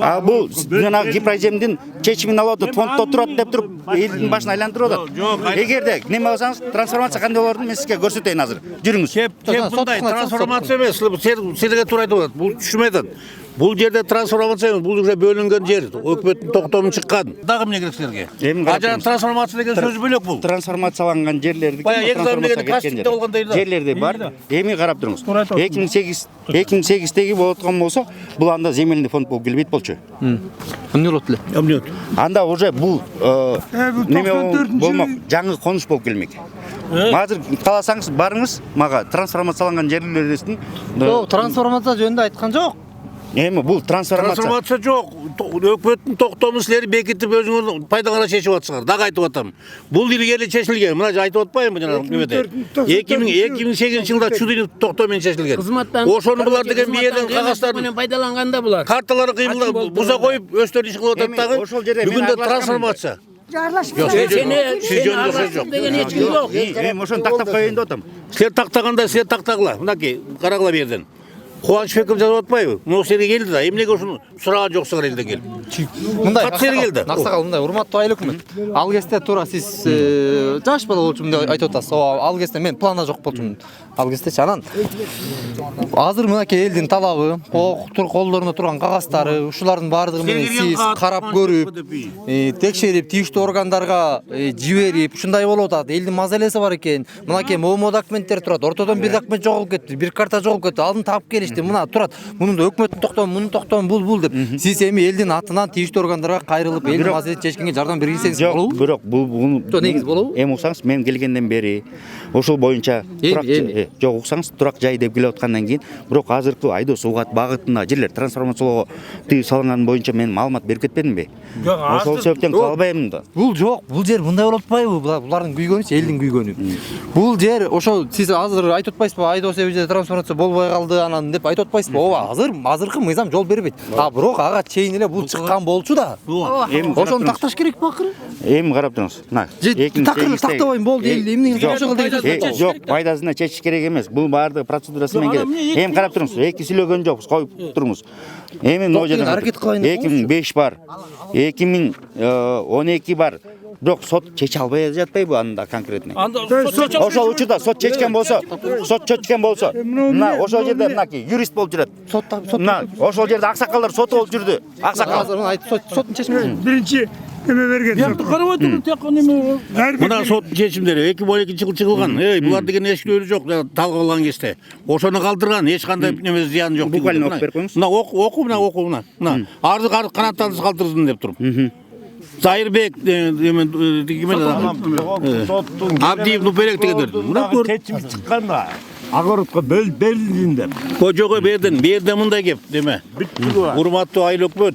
А бул жанагы гипроземдин чечимин алып атып фонддо турат деп туруп элдин башын айландырып атат. Эгерде неме алсаңыз трансформация кандай болорун мен сизге көрсөтөйүн азыр. Жүрүңүз. Кеп мындай трансформация эмес, силерге туура айтып атат. Бул түшүнбөй атат. Бул жерде трансформация эмес, бул уже бөлүнгөн жер. Өкмөттүн токтому чыккан. Дагы эмне керек силерге? А жана трансформация деген сөз бөлөк бул. Трансформацияланган жерлерди жерлерде бар. Эми карап туруңуз. 2008-деги болуп аткан болсо, бул анда земельный фонд болуп келбейт болчу. Эмне болот эле? Анда уже бул неме болмок, жаңы конуш болуп келмек. Азыр кааласаңыз барыңыз, мага трансформацияланган жерлердин. Жок, трансформация жөнүндө айткан жок. Эми бул трансформация жок. Өкмөттүн токтомун силер бекитип өзүңөр пайдаңарга чечип атсыңар. Дагы айтып атам. Бул илгери чечилген. Мына айтып атпаймынбы жана немеде. 2008-жылда чудый токтом менен чечилген. Ошону булар деген биерден кагаздарды менен пайдаланганда булар. Карталары кыймылдап буза коюп өстөрү иш кылып атат дагы. Бүгүндө трансформация. Эми ошону тактап коеюн деп атам. Силер тактаганда силер тактагыла. Мынакей карагыла берден. Кубанычбеков жазып атпайбы? Мына силерге келди да. Эмнеге ушуну сураган жоксуңар элден келип? Мындай келди. Аксакал мындай урматтуу айыл өкмөт. Ал кезде туура сиз жаш бала болчумун деп айтып атасыз. Ал кезде мен планда жок болчумун. Ал кездечи анан азыр мынакей элдин талабы, колдорунда турган кагаздары, ушулардын баардыгы менен сиз карап көрүп, текшерип, тийиштүү органдарга жиберип, ушундай болуп атат. Элдин мазалеси бар экен. Мынакей МОМО документтер турат. Ортодон бир документ жоголуп кетти, бир карта жоголуп кетти. Алдын таап келишти. Мына турат. Мунун өкмөттүн токтому, мунун токтому бул деп. Сиз эми элдин атынан тийиштүү органдарга кайрылып, элдин мазалесин чечкенге жардам бергилсеңиз болобу? Бирок бул негиз болобу? Эми уксаңыз, мен келгенден бери ошол боюнча жок уксаңыз турак жай деп келип аткандан кийин, бирок азыркы Айдос Угат багытында жерлер трансформациялоого тыюу салынган боюнча мен маалымат берип кетпедимби? Ошол себептен калбайм да. Бул жок, бул жер мындай болуп атпайбы? Булардын күйгөнү, элдин күйгөнү. Бул жер ошо сиз азыр айтып атпайсызбы? Айдос эбиде трансформация болбой калды анан деп айтып атпайсызбы? Ооба, азыркы мыйзам жол бербейт. А бирок ага чейин эле бул чыккан болчу да. Ошону такташ керек бакыр. Эми карап туруңуз. Мына 2008 тактабайм болду, эмне ошого дейсиз? Жок, пайдасына чечиш керек эмес. Бул баардыгы процедурасы менен келет. Эми карап туруңуз, эки сүйлөгөн жокпуз, коюп туруңуз. Эми могу жерде 2005 бар, 2012 бар. Бирок сот чече албай жатпайбы анда конкретно? Ошол учурда сот чечкен болсо, мына ошол жерде мынакей юрист болуп жүрөт. Мына ошол жерде аксакалдар соты болуп жүрдү. Аксакал. Соттун чечими биринчи эме берген. Бияқты қарап отырмын, тек қана неме. Мына соттун чечимдери 2012-жылы чыгылган. Булар деген эшкилери жок, талкаланган кезде. Ошону калтырган, эч кандай неме зыяны жок. Буквально окуп берип коюңуз. Мына оку, мына. Арды канаттарды калтырдым деп туруп. Зайырбек Абдиев Нуперек дегендер. Мына көр. Чечим чыкканда Агородко берилдин деп. Кожого бердин. Берде мындай кеп, деме. Урматтуу айыл өкмөт.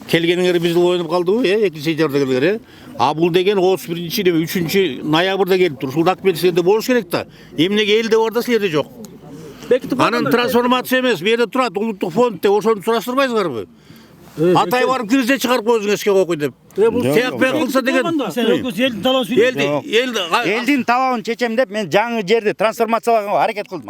Келгениңер биз оюнуп калдыбы, 2-сентябрда келгенер. А бул деген 31-чи, 3-чү ноябрда келип тур. Ушул документ силерде болуш керек да. Эмнеге элде бар да силерде жок? Анан трансформация эмес, бу жерде турат улуттук фонд деп ошону сураштырбайсыңарбы? Атай барып кирсе чыгарып коюңуз эшикке окуй деп. Тияк бек кылса деген. Элдин талабын чечем деп мен жаңы жерди трансформациялаганга аракет кылдым.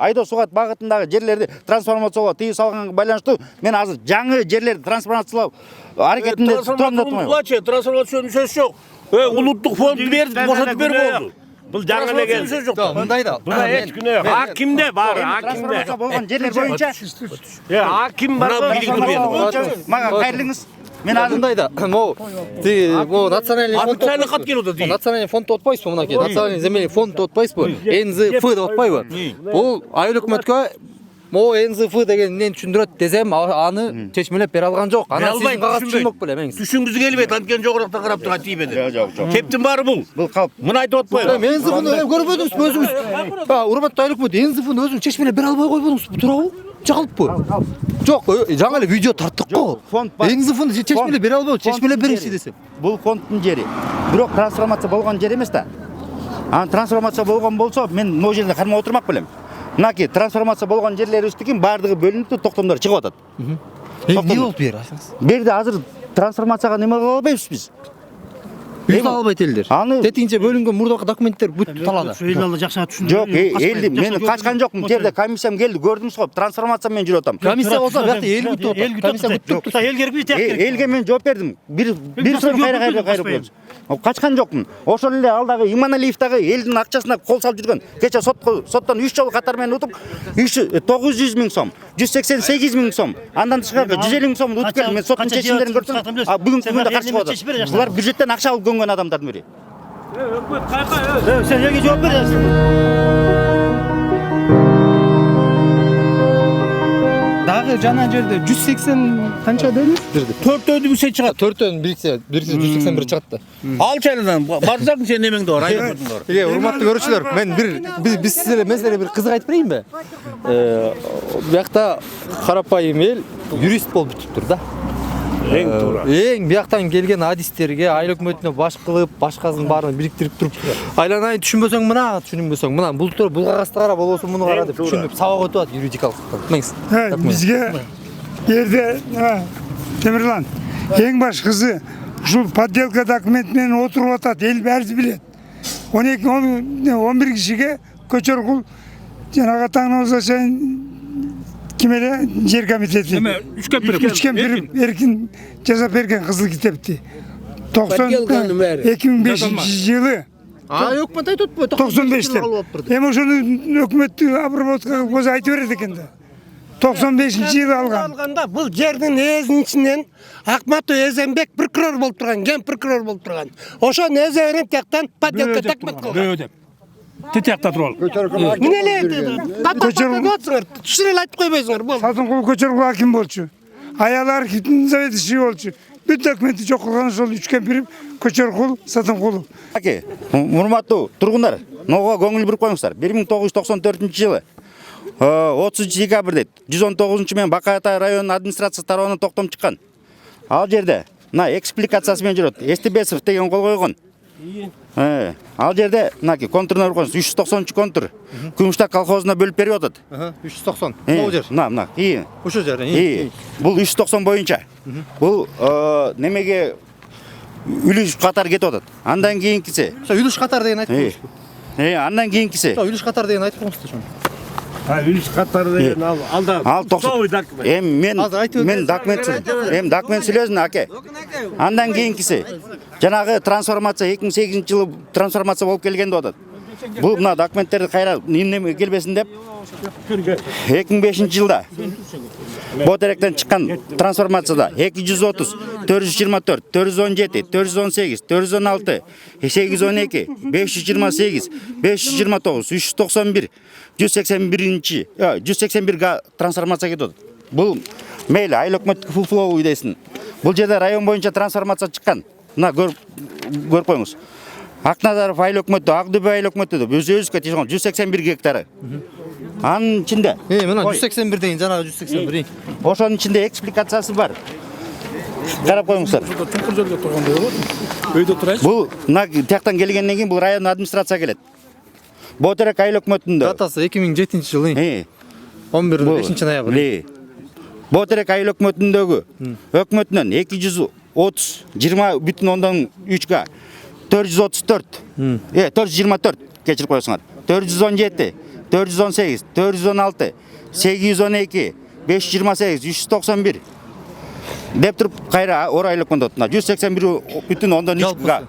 Айдос Угат багытындагы жерлерди трансформациялоого тыюу салганга байланыштуу мен азыр жаңы жерлерди трансформациялоо аракетинде турам деп атпаймынбы? Трансформациянын сөзү жок. Улуттук фонд берди, бошотуп берип болду. Бул жаңы эле мындай да. Буна эч күнөө акимде бар, акимде. Болгон жерлер боюнча Аким бар. мага кайрылыңыз. Мен азыр мындай да могу могу национальный фонд Официальный хат келип атат. национальный фонд деп атпайсызбы мынакей национальный земельный фонд деп атпайсызбы НЗФ деп атпайбы бул айыл өкмөткө могу НЗФ деген эмнени түшүндүрөт десем аны чечмелеп бере алган жок ана сиздин кагаз түшүнбөк беле эмеңиз Түшүнгүзү келбейт, анткени жогорактан карап турган тийбеди. Жок. Кептин баары бул. Бул калп. Мына айтып атпайбы? НЗФны көрбөдүңүзбү өзүңүз урматтуу айыл өкмөт НЗФны өзүң чечмелеп бере албай койбодуңузбу туурабы жалпы жок жаңы эле видео тарттык го фонд бар. НЗФны чечмелеп бере албайбы чечмелеп бериши десем Бул фонддун жери. Бирок трансформация болгон жер эмес да. Анан трансформация болгон болсо мен могу жерде кармап отурмак белем. Мынакей трансформация болгон жерлерибиздин баардыгы бөлүнүп токтомдор чыгып атат. эмне болуп бери айтыңыз Берде азыр трансформацияга неме кыла албайбыз биз. Үй албайт элдер Аны- тетигинче бөлүнгөн мурдагы документтер бүт талаада Жок, элди мен качкан жокмун. Жерде комиссиям келди, көрдүңүз го, трансформация менен жүрүп атам. комиссия болсо биякта эл күтүп атат комиссия күтүп Эл керек бит. Элге мен жооп бердим. Бир соң кайра. Качкан жокмун. Ошол эле алдагы Иманалиев дагы элдин акчасына кол салып жүргөн. Кече соттон 3 жолу катар менен утуп 900 миң сом, 188 миң сом, андан тышкары 150 миң сом утуп келдим. Мен соттун чечимдерин көрсөм, бүгүнкү күндө каршы чыгып атат. Булар бюджеттен акча алып көнгөн адамдардын бири. Sen elge cevap verirsin. дагы жана жерде 180 канча дедиңиз Төртөөдү бүсө чыгат. төртөн бириксе 181 чыгат да Ал чайынан барсаң сен немеңде бар, айылдын бар. урматтуу көрүүчүлөр мен биз силерге бир кызык айтып берейинби биякта карапайым эл юрист болуп бүтүптүр да эң бияктан келген адистерге айыл өкмөтүнө баш кылып башкасын баарын бириктирип туруп айланайын түшүнбөсөң мына түшүнбөсөң мына бул кагазды кара болбосо муну кара деп түшүнүп сабак өтүп атат юридикалык меңиз Бизге жерде Темирлан эң башкысы ушул подделка документ менен отуруп атат. Эл бәрі билет. 12-11 кишиге көчөркул жанагы таңыбызга чейин ким эле жер комитети Үч кемпир. эркин жасап берген кызыл китепти 2005 жылы өкмөт айтып атпайбы 95-те. Эми ошону өкмөттү обработка көзү айтып берет экен да. 95-жылы алган. Алганда бул жердин эзинин ичинен Акматов Эзенбек прокурор болуп турган, ген прокурор болуп турган. Ошо Эзенбек тактан подделка документ кылган. Тетиякта турал. Мine эле тататсыңар, түшүрө эле айтып койбойсуңар. Бол. Сатынкул көчөркул аким болчу. Аялы архивдин заведующий болчу. Бүт документи жок кылган ошол 3 кемпир көчөркул Сатынкулов. Аке, урматтуу тургундар, ногуга көңүл буруп коюңуздар. 1994-жылы 30 декабрда 119 менен Бакатай районунун администрация тарабынан токтом чыккан. Ал жерде мына экспликациясы менен жүрөт. Эстебесов деген кол койгон. Ал жерде мынакей контурна урган 390 контур. Күмүштак колхозуна бөлүп берип атат. 390 могу жер Мына, ошол жер Бул 390 боюнча. Бул немеге үлүш катар кетип атат. Андан кийинкиси. үлүш катар деген айтып коюңузбу Андан кийинкиси. үлүш катар деген айтып коюңуз ошону Үлүш катары деген алда. Ал 90. Мен документ сүйлөзүм аке. Андан кийинкиси. Жанагы трансформация 2008-жылы трансформация болуп келген деп атат. Бул мына документтерди кайра неме келбесин деп 2005-жылда Ботеректен чыккан трансформацияда 230, 424, 417, 418, 416, 812, 528, 529, 391, 181 га трансформация кетип атат. Бул мейли айыл өкмөттүк фулфлоо идесин. Бул жерде район боюнча трансформация чыккан. Мына көрүп коюңуз. Акназаров айыл өкмөтү, Акдүбө айыл өкмөтү өзүбүзгө тийгөн 181 гектары. Анын ичинде мына 181 деген жанагы 181 ошонун ичинде экспликациясы бар. Карап коюңуздар. Чуңкур жерде тургандай болот. Өйдө турайсыз. Бул мына тияктан келгенден кийин бул район администрация келет. Ботерек айыл өкмөтүндө датасы 2007-жылы 11-5-ноябрь Ботерек айыл өкмөтүндөгү өкмөтүнөн 230 20,3 га 434 424 кечирип коесуңар. 417 418 416 812 528 391 деп туруп кайра орайлы өкмөт 181,3 га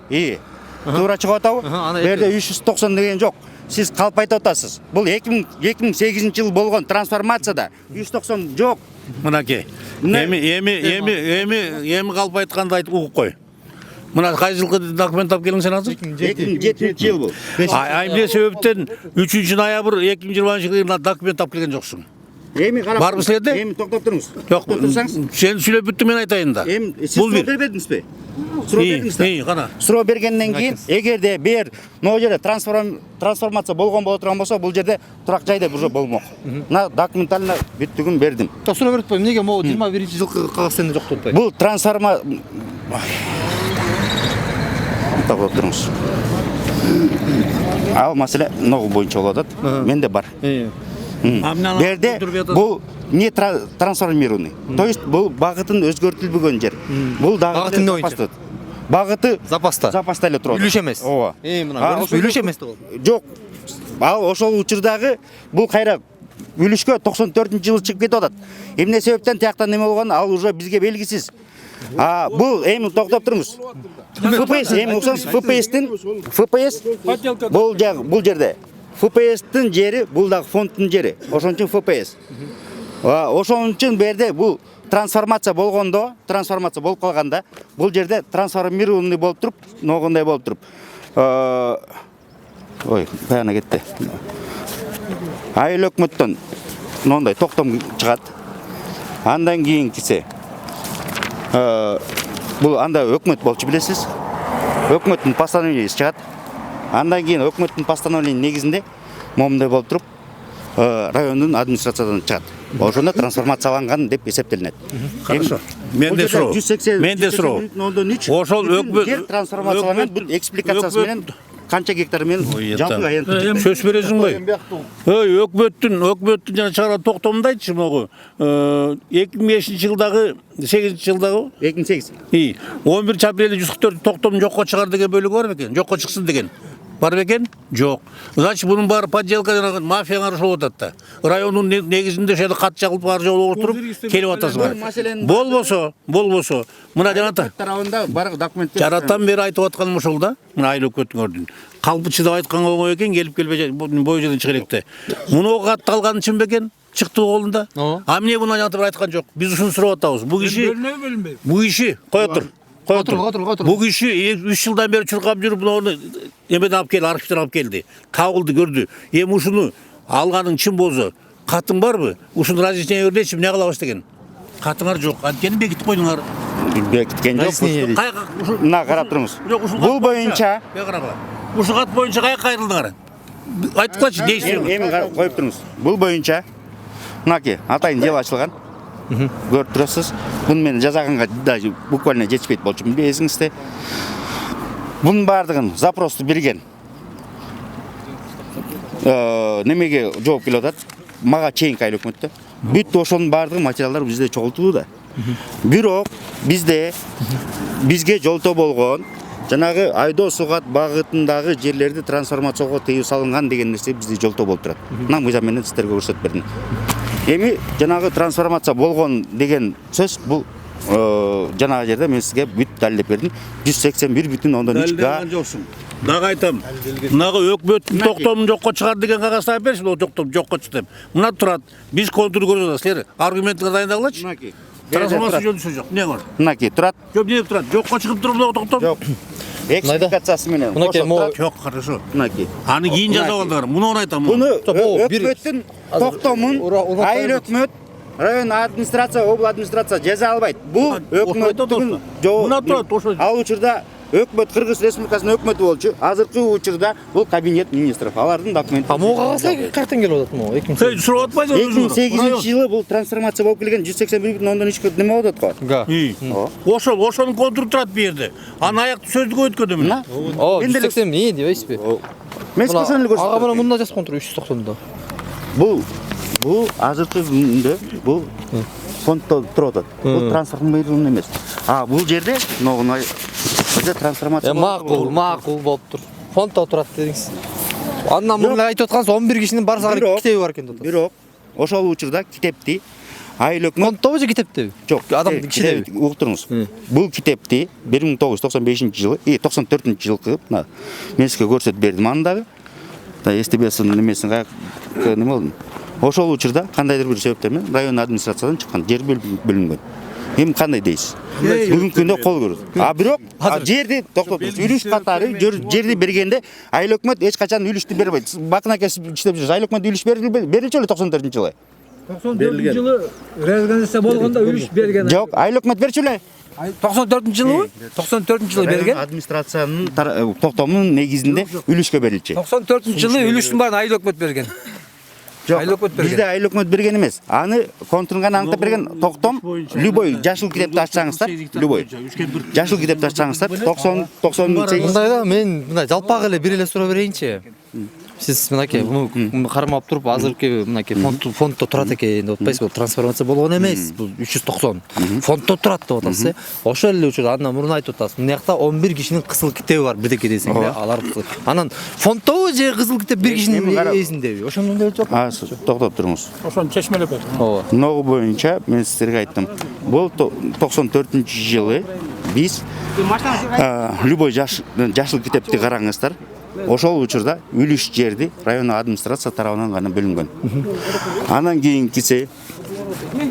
туура чыгып атабы? Берде 390 деген жок. Сиз калп айтып атасыз. Бул 2008-жылы болгон трансформацияда 190 жок. Мынаке. Эми калп айтканды айтып угуп кой. Мына кай жылкы документ алып келиң сен азыр? 2007 жыл бул. Ай эмне себептен 3-ноябрь 2020 жылы документ алып келген жоксуң? Эми карап. Барбы силерде? Эми токтоп туруңуз. Жок, сен сүйлөп бүттүң мен айтайын да. Бул бир. Бербедиңизби? Суроо бердиңиз. Кана. Суроо бергенден кийин, эгерде бер могу жерде трансформация болгон боло турган болсо, бул жерде турак жай деп уже болмок. Мына документально бүттүгүн бердим. Суроо берип коем, эмнеге могу 21-жылкы кагаз сенде жок деп атпайбы? Бул токтоп туруңуз. Ал маселе ногу боюнча болуп атат. Менде бар. Берде бул не трансформированный. То есть бул багытын өзгөртүлбөгөн жер. Бул багыты эмне боюнча? Багыты запаста. Запаста эле турат. Үлүш эмес. Ооба. Мына үлүш эмес деп. Жок. Ал ошол учурдагы бул кайра үлүшкө 94-жылы чыгып кетип атат. Эмне себептен тияктан неме болгон ал уже бизге белгисиз. Бул эми токтоп туруңуз. ФПС эми уксаңыз ФПС бул жерде. ФПС'тин жери бул дагы фондтун жери. Ошон үчүн ФПС. Ошон үчүн берде бул трансформация болгондо, трансформация болуп калганда, бул жерде трансформированный болуп туруп, ногундай болуп туруп. Ой, каяна кетти. Айыл өкмөттөн мындай токтом чыгат. Андан кийинкиси бул анда өкмөт болчу билесиз. Өкмөттүн постановлениясы чыгат. Андан кийин өкмөттүн постановлениянын негизинде момундай болуп туруп, райондун администрациядан чыгат. Ошондо трансформацияланган деп эсептелинет. Хорошо. Менде суроо. Ошол өкмөт трансформацияланган бул экспликациясы менен канча гектар менен жалпы аянтты. Сөз бересиң ғой. Өкмөттүн жана чыгарган токтомунду айтчы могу. 2005-жылдагы 8-жылдагы 2008. 11 апрелде 144 токтом жокко чыгар деген бөлүгү бар бекен? Жокко чыксын деген. Бар бекен? Жок. Значит, bunun баары подделка жана мафияга аралашып атат да. Райондун негизинде ошол кат чагылып ар жолу отуруп келип атасыңар. Болбосо, мына жаната тарабында бар документ. Жараттан бери айтып атканым ошол да. Мына айыл өкмөтүңөрдүн. Калпы чыдап айтканга оңой экен, келбей бою жерден чыга электе. Муну кат калганы чын бекен? Чыкты колунда. Эмне муну жаната бир айткан жок. Биз ушуну сурап атабыз. Бул киши кое тур. Бул киши 3 жылдан бери чуркап жүрүп, муну эмеден алып келди, архивден алып келди. Кабылды, көрдү. Эми ушуну алганың чын болсо, катың барбы? Ушуну разъяснение берчи, эмне кылабыз деген. Катыңар жок. Анткени бекитип койдуңар. Бекиткен жок. Мына карап туруңуз. Бул боюнча, ушу кат боюнча каяка кайрылдыңар? Айтып дейсиң. Эми коюп туруңуз. Бул боюнча мынаки атайын дело ачылган. Көрүп турасыз. Буну мен жазаганга даже буквально жетишпейт болчу, билесиңизде. Bunun бардығын запросту берген немеге жооп келип атат, мага чейинки айыл өкмөттө. Бүт ошонун бардыгы материалдар бизде чогултулууда. Бирок бизге жолтоо болгон жанагы Айдоо Сугат багытындагы жерлерди трансформациялоого тыюу салынган деген нерсе бизде жолтоо болуп турат. Мына мыйзам менен сиздерге көрсөтүп бердим. Эми жанагы трансформация болгон деген сөз бул жанагы жерде мен сизге бүт далилдеп бердим. 181,3 га. Дагы айтам. Мынагы өкмөттүн токтомун жокко чыгар деген кагазды алып бериши, бул токтом жокко чыкты деп. Мына турат. Биз контур көрүп атабыз. Силер аргументиңерди дайындагылачы. Мынаки. Трансформация жөнүндө жок. Эмне бар? Мынаки турат. Жок, эмне турат? Жокко чыгып туруп мына токтом. Жок. Экспликациясы менен. Мынаки жок, хорошо. Мынаки. Аны кийин жазып алдыңар. Муну айтам. Буну өкмөттүн токтомун айыл өкмөт район администрация, обл администрация жаза албайт. Бул өкмөттүн жооп. Ал учурда өкмөт Кыргыз Республикасынын өкмөтү болчу. Азыркы учурда бул кабинет министров. Алардын документи. Могу кагаз каяктан келип атат могу? 2008-жылы бул трансформация болуп келген 181,3 неме болуп атат го. Ошонун контуру турат бу жерде. Аны аякты сөздүгө өткөдүм. 180 эмне дебейсизби? Мен сизге ошону көрсөтөм. Ага мына мында жазып коюптур 390да. Бул азыркы күндө бул фонддо туруп атат. Бул трансформированный эмес. Бул жерде ногуна трансформация. Макул болуп тур. Фонддо турат дедиңиз. Андан муну айтып аткансыз 11 кишинин барсагы китеби бар экен деп. Бирок ошол учурда китепти айыл өкмөт фонддобу же китептеби? Жок, адам кишидеби? Уктуруңуз. Бул китепти 1995-жылы, 94-жылкы мен сизге көрсөтүп бердим аны дагы. СТБ-сынын немесин неме болду? Ошол учурда кандайдыр бир себептер менен район администрациядан чыккан жер бөлүнгөн. Эми кандай дейсиз? Бүгүнкү күндө кол көрөт. А бирок жерди токтотуңуз. Үлүш катары жерди бергенде айыл өкмөт эч качан үлүштү бербейт. Бакын аке иштеп жүрсүз. Айыл өкмөт үлүш берилчү эле 94-жылы. 94-жылы реорганизация болгондо үлүш берген. Жок, айыл өкмөт берчү эле. 94-жылы 94-жылы берген. Администрациянын токтомунун негизинде үлүшкө берилчү. 94-жылы үлүштүн баарын айыл өкмөт берген. Бизде айыл өкмөт берген эмес. Аны контурган аңтап берген токтом любой жашыл китепти ачсаңыздар, любой. Жашыл китепти ачсаңыздар 98. Мындайда мен мындай жалпак эле бир эле суроо берейинчи. Сиз мынакей муну кармап туруп азыркы мынакей фонддо турат экен деп атпайсызбы? Бул трансформация болгон эмес. Бул 390. Фонддо турат деп атасыз. Ошол эле учурда андан мурун айтып атасыз. Мына жакта 11 кишинин кызыл китеби бар бирдеке десең эле, алар анан фонддобу же кызыл китеп бир кишинин эсиндеби? Ошондон деле жок. Токтоп туруңуз. Ошону чечмелеп бер. Ооба. Ногу боюнча мен сиздерге айттым. Бул 94-жылы биз любой жашыл китепти караңыздар. Ошол учурда үлүш жерди район администрация тарабынан гана бөлүнгөн. Анан кийинкиси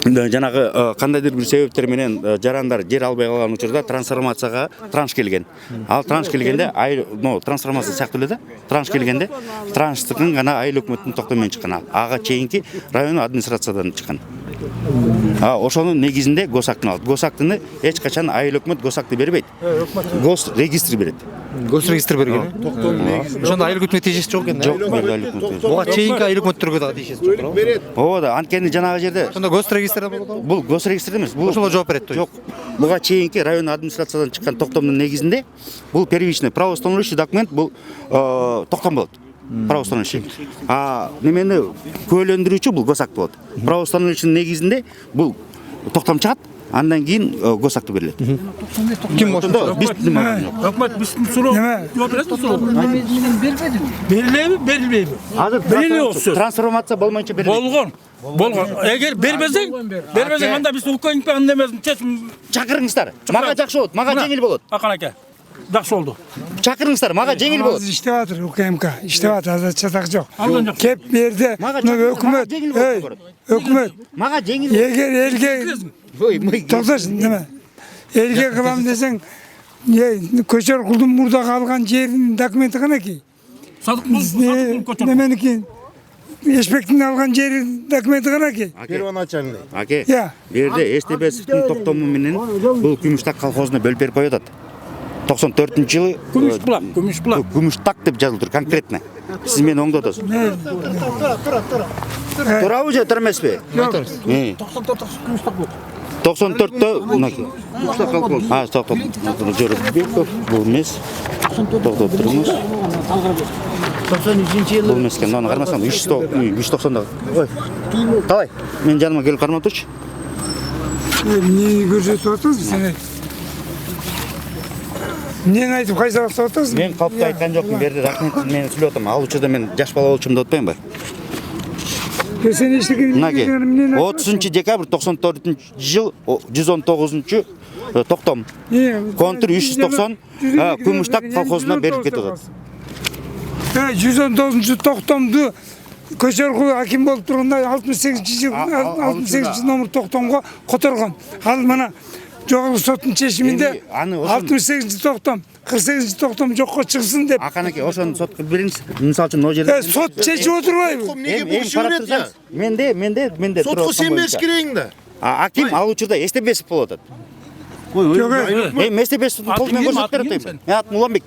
жанагы кандайдыр бир себептер менен жарандар жер албай калган учурда трансформацияга транш келген. Ал транш келгенде трансформация сыяктуу эле да. Транш келгенде транштыкын гана айыл өкмөттүн токтому менен чыккан. Ага чейинки район администрациядан чыккан. Ошонун негизинде госактын алат. Госактыны эч качан айыл өкмөт госакты бербейт. Гос регистр берет. Гос регистр берген. Ошондо айыл өкмөт тиешеси жок экен да. Жок, айыл өкмөт. Буга чейинки айыл өкмөттөргө дагы тиешеси жок. Ооба да, анткени жанагы жерде. Ошондо гос регистрде болот. Бул гос регистр эмес. Бул ошол жооп берет. Жок. Буга чейинки район администрациядан чыккан токтомдун негизинде бул первичный правоустанавливающий документ, бул токтом болот. Правоустанавливающий. Немени көөлөндүрүүчү бул госакт болот. Правоустанавливающийдин негизинде бул токтом чыгат. Андан кийин госакты берилет. Ким ошондо? Биз Өкмөт биздин суроо жооп берет суроо. Берилбейби? Азыр трансформация болмойчу берилет. Болгон. Эгер бербесең анда биз укмк немесин чечим чакырыңыздар. Мага жакшы болот, мага жеңил болот. Акан аке. Жакшы болду. Чакырыңыздар, мага жеңил болот. Азыр иштеп атыр УКМК, иштеп атыр, азырча так жок. Кеп берди. Өкмөт. Мага жеңил. Эгер элге токтош неме? Элге кылам десең, Көчөркулдун мурда калган жердин документи канаки? Неменики? Эшбектин алган жери документи канаки? Первоначальный. Аке. Берде Эстебесовдун токтому менен бул Күмүштак колхозуна бөлүп берип коюп атат. 94-жылы Күмүшбулак. Күмүштак деп жазылып тур конкретно. Сиз мени оңдотосуз. Турабы же тура эмеспи? 94-тө мынакей. Жорубеков, бул эмес. Токтоп туруңуз. 93-жылы. Бул эмес экен, аны кармасаң 390. Ой. Калай? Мен жаныма келип кармап турчу. Эмнени көрсөтүп атасыз сен? Эмнени айтып кайсы бактап атасыз? Мен калпты айткан жокмун, берди рахмет, мен сүйлөп атам. Ал учурда мен жаш бала болчумун деп атпаймынбы? Сен эчтеке 30 декабрь 94-жыл 119 токтом. Контур 390 Күмүштак колхозуна берип кетип атат. 119 токтомду Көчөркул аким болуп турганда 68 номер токтомго которгон. Ал мына жогорку соттун чечиминде 68 токтом, 48 токтом жокко чыксын деп. Акан аке, ошону сотко бериңиз. Мисалы үчүн, о жерде сот чечип отурбайбы? Менде сотко сен бериш керегиң да. Аким ал учурда Эстебесов болуп атат. Эстебесовдун колу менен көрсөтүп берет. Мен атым Уланбек.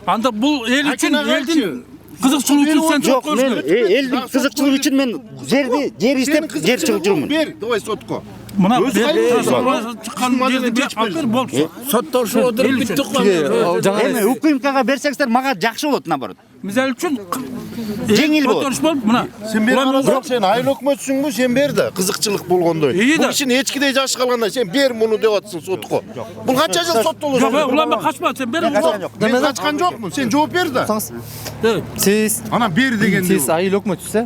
Анда бул эл үчүн, элдин кызыкчылыгы үчүн сен жок, мен элдин кызыкчылыгы үчүн мен жер издеп, жер чыгып жүрмүн. Бер, давай сотко. Мына чыккан жерди алып бер болчу. Соттошуп отуруп бүттүк го. Эми УКМКга берсеңиздер мага жакшы болот наоборот. Мисалы үчүн жеңил болот. Мына сен бер бирок сен айыл өкмөтсүңбү, сен бер да, кызыкчылык болгондой. Бул кишин эчкидей жаш калганда сен бер муну деп атсың сотко. Бул канча жыл соттолот? Жок, Уланбек качпа, сен бер. Мен качкан жокмун, сен жооп бер да. Сиз анан бер дегенде. Сиз айыл өкмөтсүз,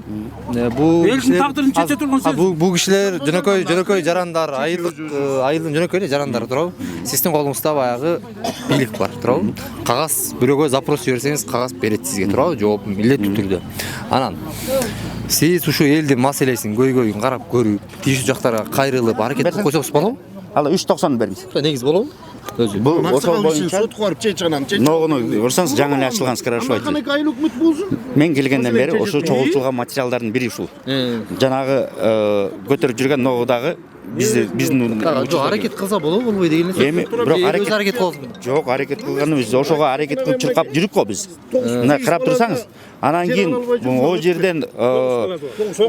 бул элдин тагдырын чече турган сиз. Бул кишилер жөнөкөй жарандар, айылдын жөнөкөй жарандары туурабы? Сиздин колуңузда баягы бийлик бар, туурабы? Кагаз бирөөгө запрос жиберсеңиз, кагаз берет сизге. туралы жооп милдеттүү түрдө. Анан сиз ушу элдин маселесин көйгөйүн карап көрүп, тиешелүү жактарга кайрылып аракет кылып койсоңуз болобу? Ал 3.90 беребиз. Негизи болобу? Өзү. Бул ошол боюнча ногуну көрсөңүз жаңы эле ачылган скрашвайт. Мен келгенден бери ошо чогултулган материалдардын бири ушул. Жанагы көтөрүп жүргөн ногудагы биздин аракет кылса болобу болбойбу деген эле. Эми бирок аракет кылабыз. Жок, аракет кылганыбыз ошого аракет кылып чуркап жүрүк го биз. Мына карап турсаңыз, анан кийин о жерден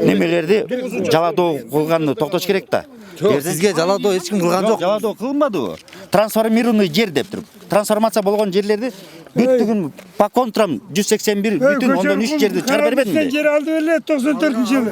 немелерди жаладоо кылганды токтош керек да. Сизге жаладоо эч ким кылган жок. Жаладоо кылынбадыбы? Трансформированный жер деп туруп. Трансформация болгон жерлерди бүттүгүн по контрам 181 бүтүн ондон 3 жерди чыгарып бербедим Сен да. жер алды эле 94-жылы.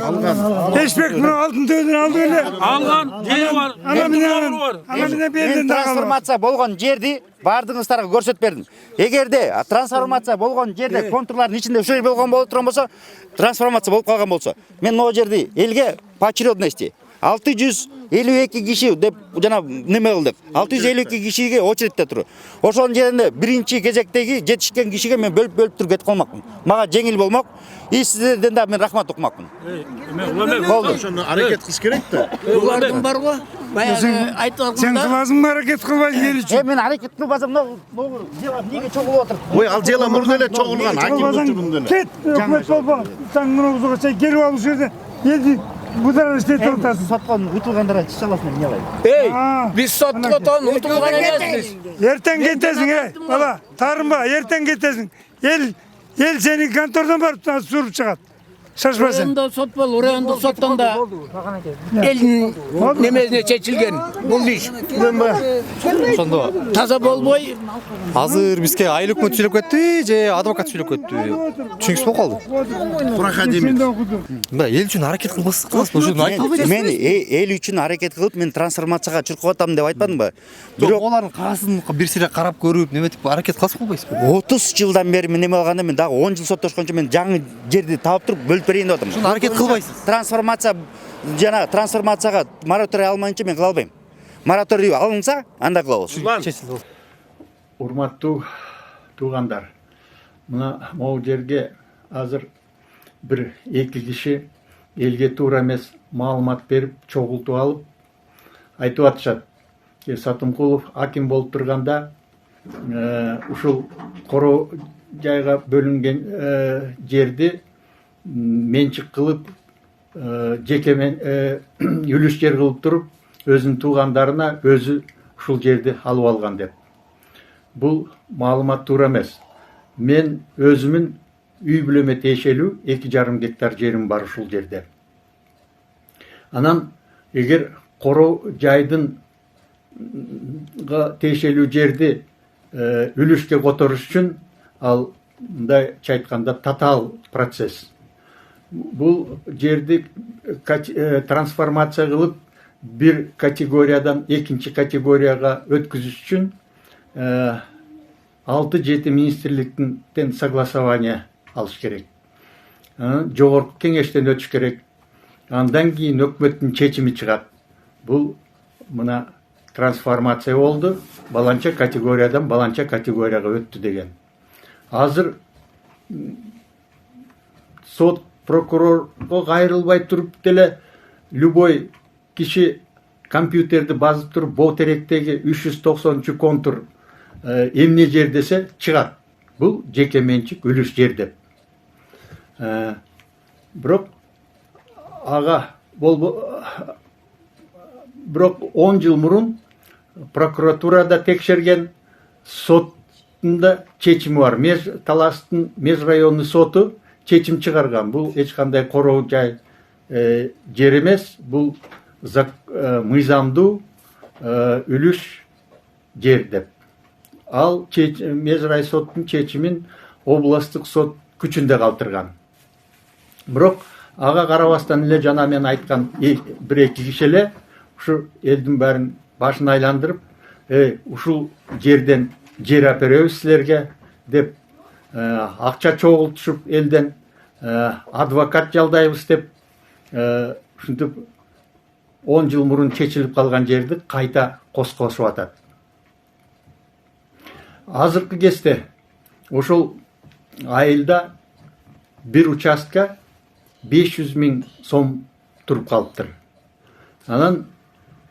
Эшбек мына алтын төдөн алды эле. Алган жери бар. Ана менен бердин да. Трансформация болгон жерди бардыгыңыздарга көрсөтүп бердим. Эгерде трансформация болгон жерде контурлардын ичинде ошол болгон боло турган болсо, трансформация болуп калган болсо, мен могу жерди элге поочередности 652 киши деп жана неме кылдык. 652 кишиге очередте тур. Ошонун жеринде биринчи кезектеги жетишкен кишиге мен бөлүп туруп кетип калмакмын. Мага жеңил болмок. И сиздерден да мен рахмат окумакмын. Болду. Ошону аракет кылыш керек да. Улардын бар го. Баягы айтып Сен кыласың аракет кылбай ел үчүн. Мен аракет кылбасам, жела эмнеге чогулуп отур? Ой, ал жела мурда эле чогулган, аким учурунда эле. Кет, өкмөт болбо. Сен мына узуга чей келип алып жерде элди будар иштетип атасың. Соткон утулгандарга чыга аласың эмне алайын? Эй, биз соткотон утулган эмеспиз. Эртең кетесиң, бала. Тарынба, эртең кетесиң. Ел сени контордон барып суруп чыгат. Шашпасың. Райондо сот бол, райондо соттон да элдин немесине чечилген бул иш. Ошондо Таза болбой, азыр бизге айыл өкмөт сүйлөп кетти же адвокат сүйлөп кетти? Түшүнүксүз болуп калды. Эл үчүн аракет кылбасбы? Ошону айтып албайсыз. Мен эл үчүн аракет кылып, мен трансформацияга чуркап атам деп айтпадымбы? Бирок алардын каасын бир сире карап көрүп, неметип аракет кыласыз болбойсузбу? 30 жылдан бери мен неме алганда мен дагы 10 жыл соттошкончо мен жаңы жерди таап туруп бөлүп берейин деп атам. Ошону аракет кылбайсыз. Трансформация жана трансформацияга мораторий алмайынча мен кыла албайм. Мораторий алынса, анда кылабыз. Урматтуу туугандар, мына могу жерге азыр бир эки киши элге туура эмес маалымат берип, чогултуп алып айтып атышат. Сатымкулов аким болуп турганда ушул коро жайга бөлүнгөн жерди менчик кылып, жеке үлүш жер кылып туруп, өзүнүн туугандарына өзү ушул жерди алып алган деп. Бул маалымат туура эмес. Мен өзүмүн үй бүлөмө тиешелүү 2,5 гектар жерим бар ушул жерде. Анан эгер коро жайдын тиешелүү жерди үлүшкө которуш үчүн ал мындайча айтканда татаал процесс. Бул жерди трансформация кылып бир категориядан экинчи категорияга өткүзүш үчүн 6-7 министрликтен согласование алыш керек. Жогорку кеңештен өтүш керек. Андан кийин өкмөттүн чечими чыгат. Бул мына трансформация болду, баланча категориядан баланча категорияга өттү деген. Азыр сот прокурорго кайрылбай туруп деле любой киши компьютерди базып туруп ботеректеги 390 контур эмне жер десе чыгат. Бул жеке менчик үлүш жер деп. Бирок ага бирок 10 жыл мурун прокуратурада текшерген, соттунда чечими бар. Таластын межрайонный соту чечим чыгарган. Бул эч кандай короо жай жер эмес, бул мыйзамдуу үлүш жер деп. Ал межрай соттун чечимин областтык сот күчүндө калтырган. Бирок ага карабастан эле жана мен айткан бир-эки киши эле ушу элдин баарын башын айландырып, ушул жерден жер аперебиз силерге деп акча чогултушуп элден адвокат жалдайбыз деп ушинтип 10 жыл мурун чечилип калган жерди кайта коскошуп атат. Азыркы кезде ошол айылда bir участка 500 миң сом туруп калыптыр. Анан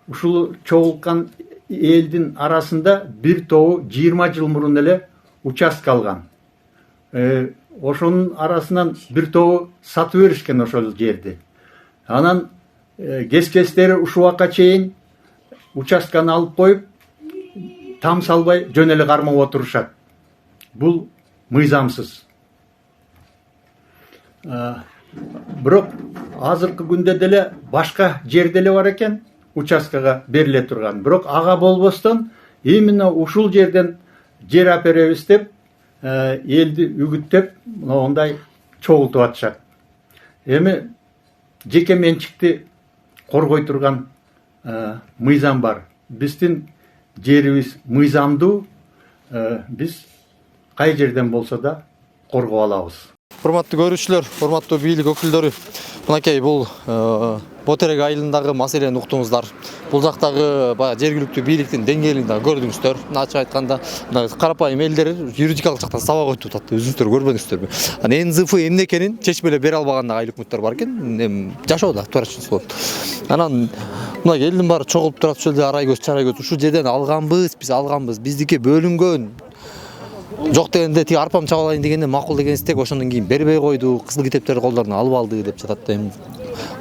ушул чогулткан элдин арасында бир тобу 20 жыл мурун эле участка алган. Ошонун арасынан бир тобу сатып беришкен ошол жерди. Анан кескестери ушул убакка чейин участканы алып коюп, там салбай жөн эле кармап отурушат. Бул мыйзамсыз. Бирок азыркы күндө деле башка жер деле бар экен, участкага бериле турган. Бирок ага болбостон именно ушул жерден жер аперебиз деп элди үгүттөп, мондай чогултуп атышат. Эми жеке менчикти коргой турган мыйзам бар. Биздин жерибиз мыйзамдуу, биз кай жерден болсо да коргоп алабыз. Урматтуу көрүүчүлөр, урматтуу бийлик өкүлдөрү, мынакей бул Ботерек айылындагы маселени уктуңуздар. Бул жактагы баягы жергиликтүү бийликтин деңгээлин да көрдүңүздөр. Ачык айтканда, карапайым элдер юридикалык жактан сабак өтүп атат. Өзүңүздөр көрбөдүңүздөрбү? НЗФ эмне экенин чечип эле бере албаган айыл өкмөттөр бар экен. Жашоодо турачыныз болот. Анан мына элдин баары чогулуп турат, ушул жерде арай көз, чарай көз. Ушул жерден алганбыз, биздики бөлүнгөн. Жок дегенде тиги арпам чабалайын дегенде макул деген истек ошондон кийин бербей койду, кызыл китептерди колдоруна алып алды деп жатат.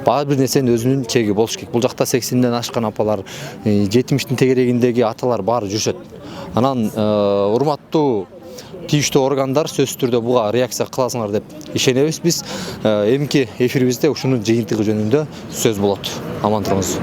Баары бир нерсенин өзүнүн чеги болуш керек. Бул жакта 80ден ашкан апалар, 70тин тегерегиндеги аталар баары жүрүшөт. Анан урматтуу тийиштүү органдар сөзсүз түрдө буга реакция кыласыңар деп ишенебиз биз. Эмки эфирибизде ушунун жыйынтыгы жөнүндө сөз болот. Аман туруңуз.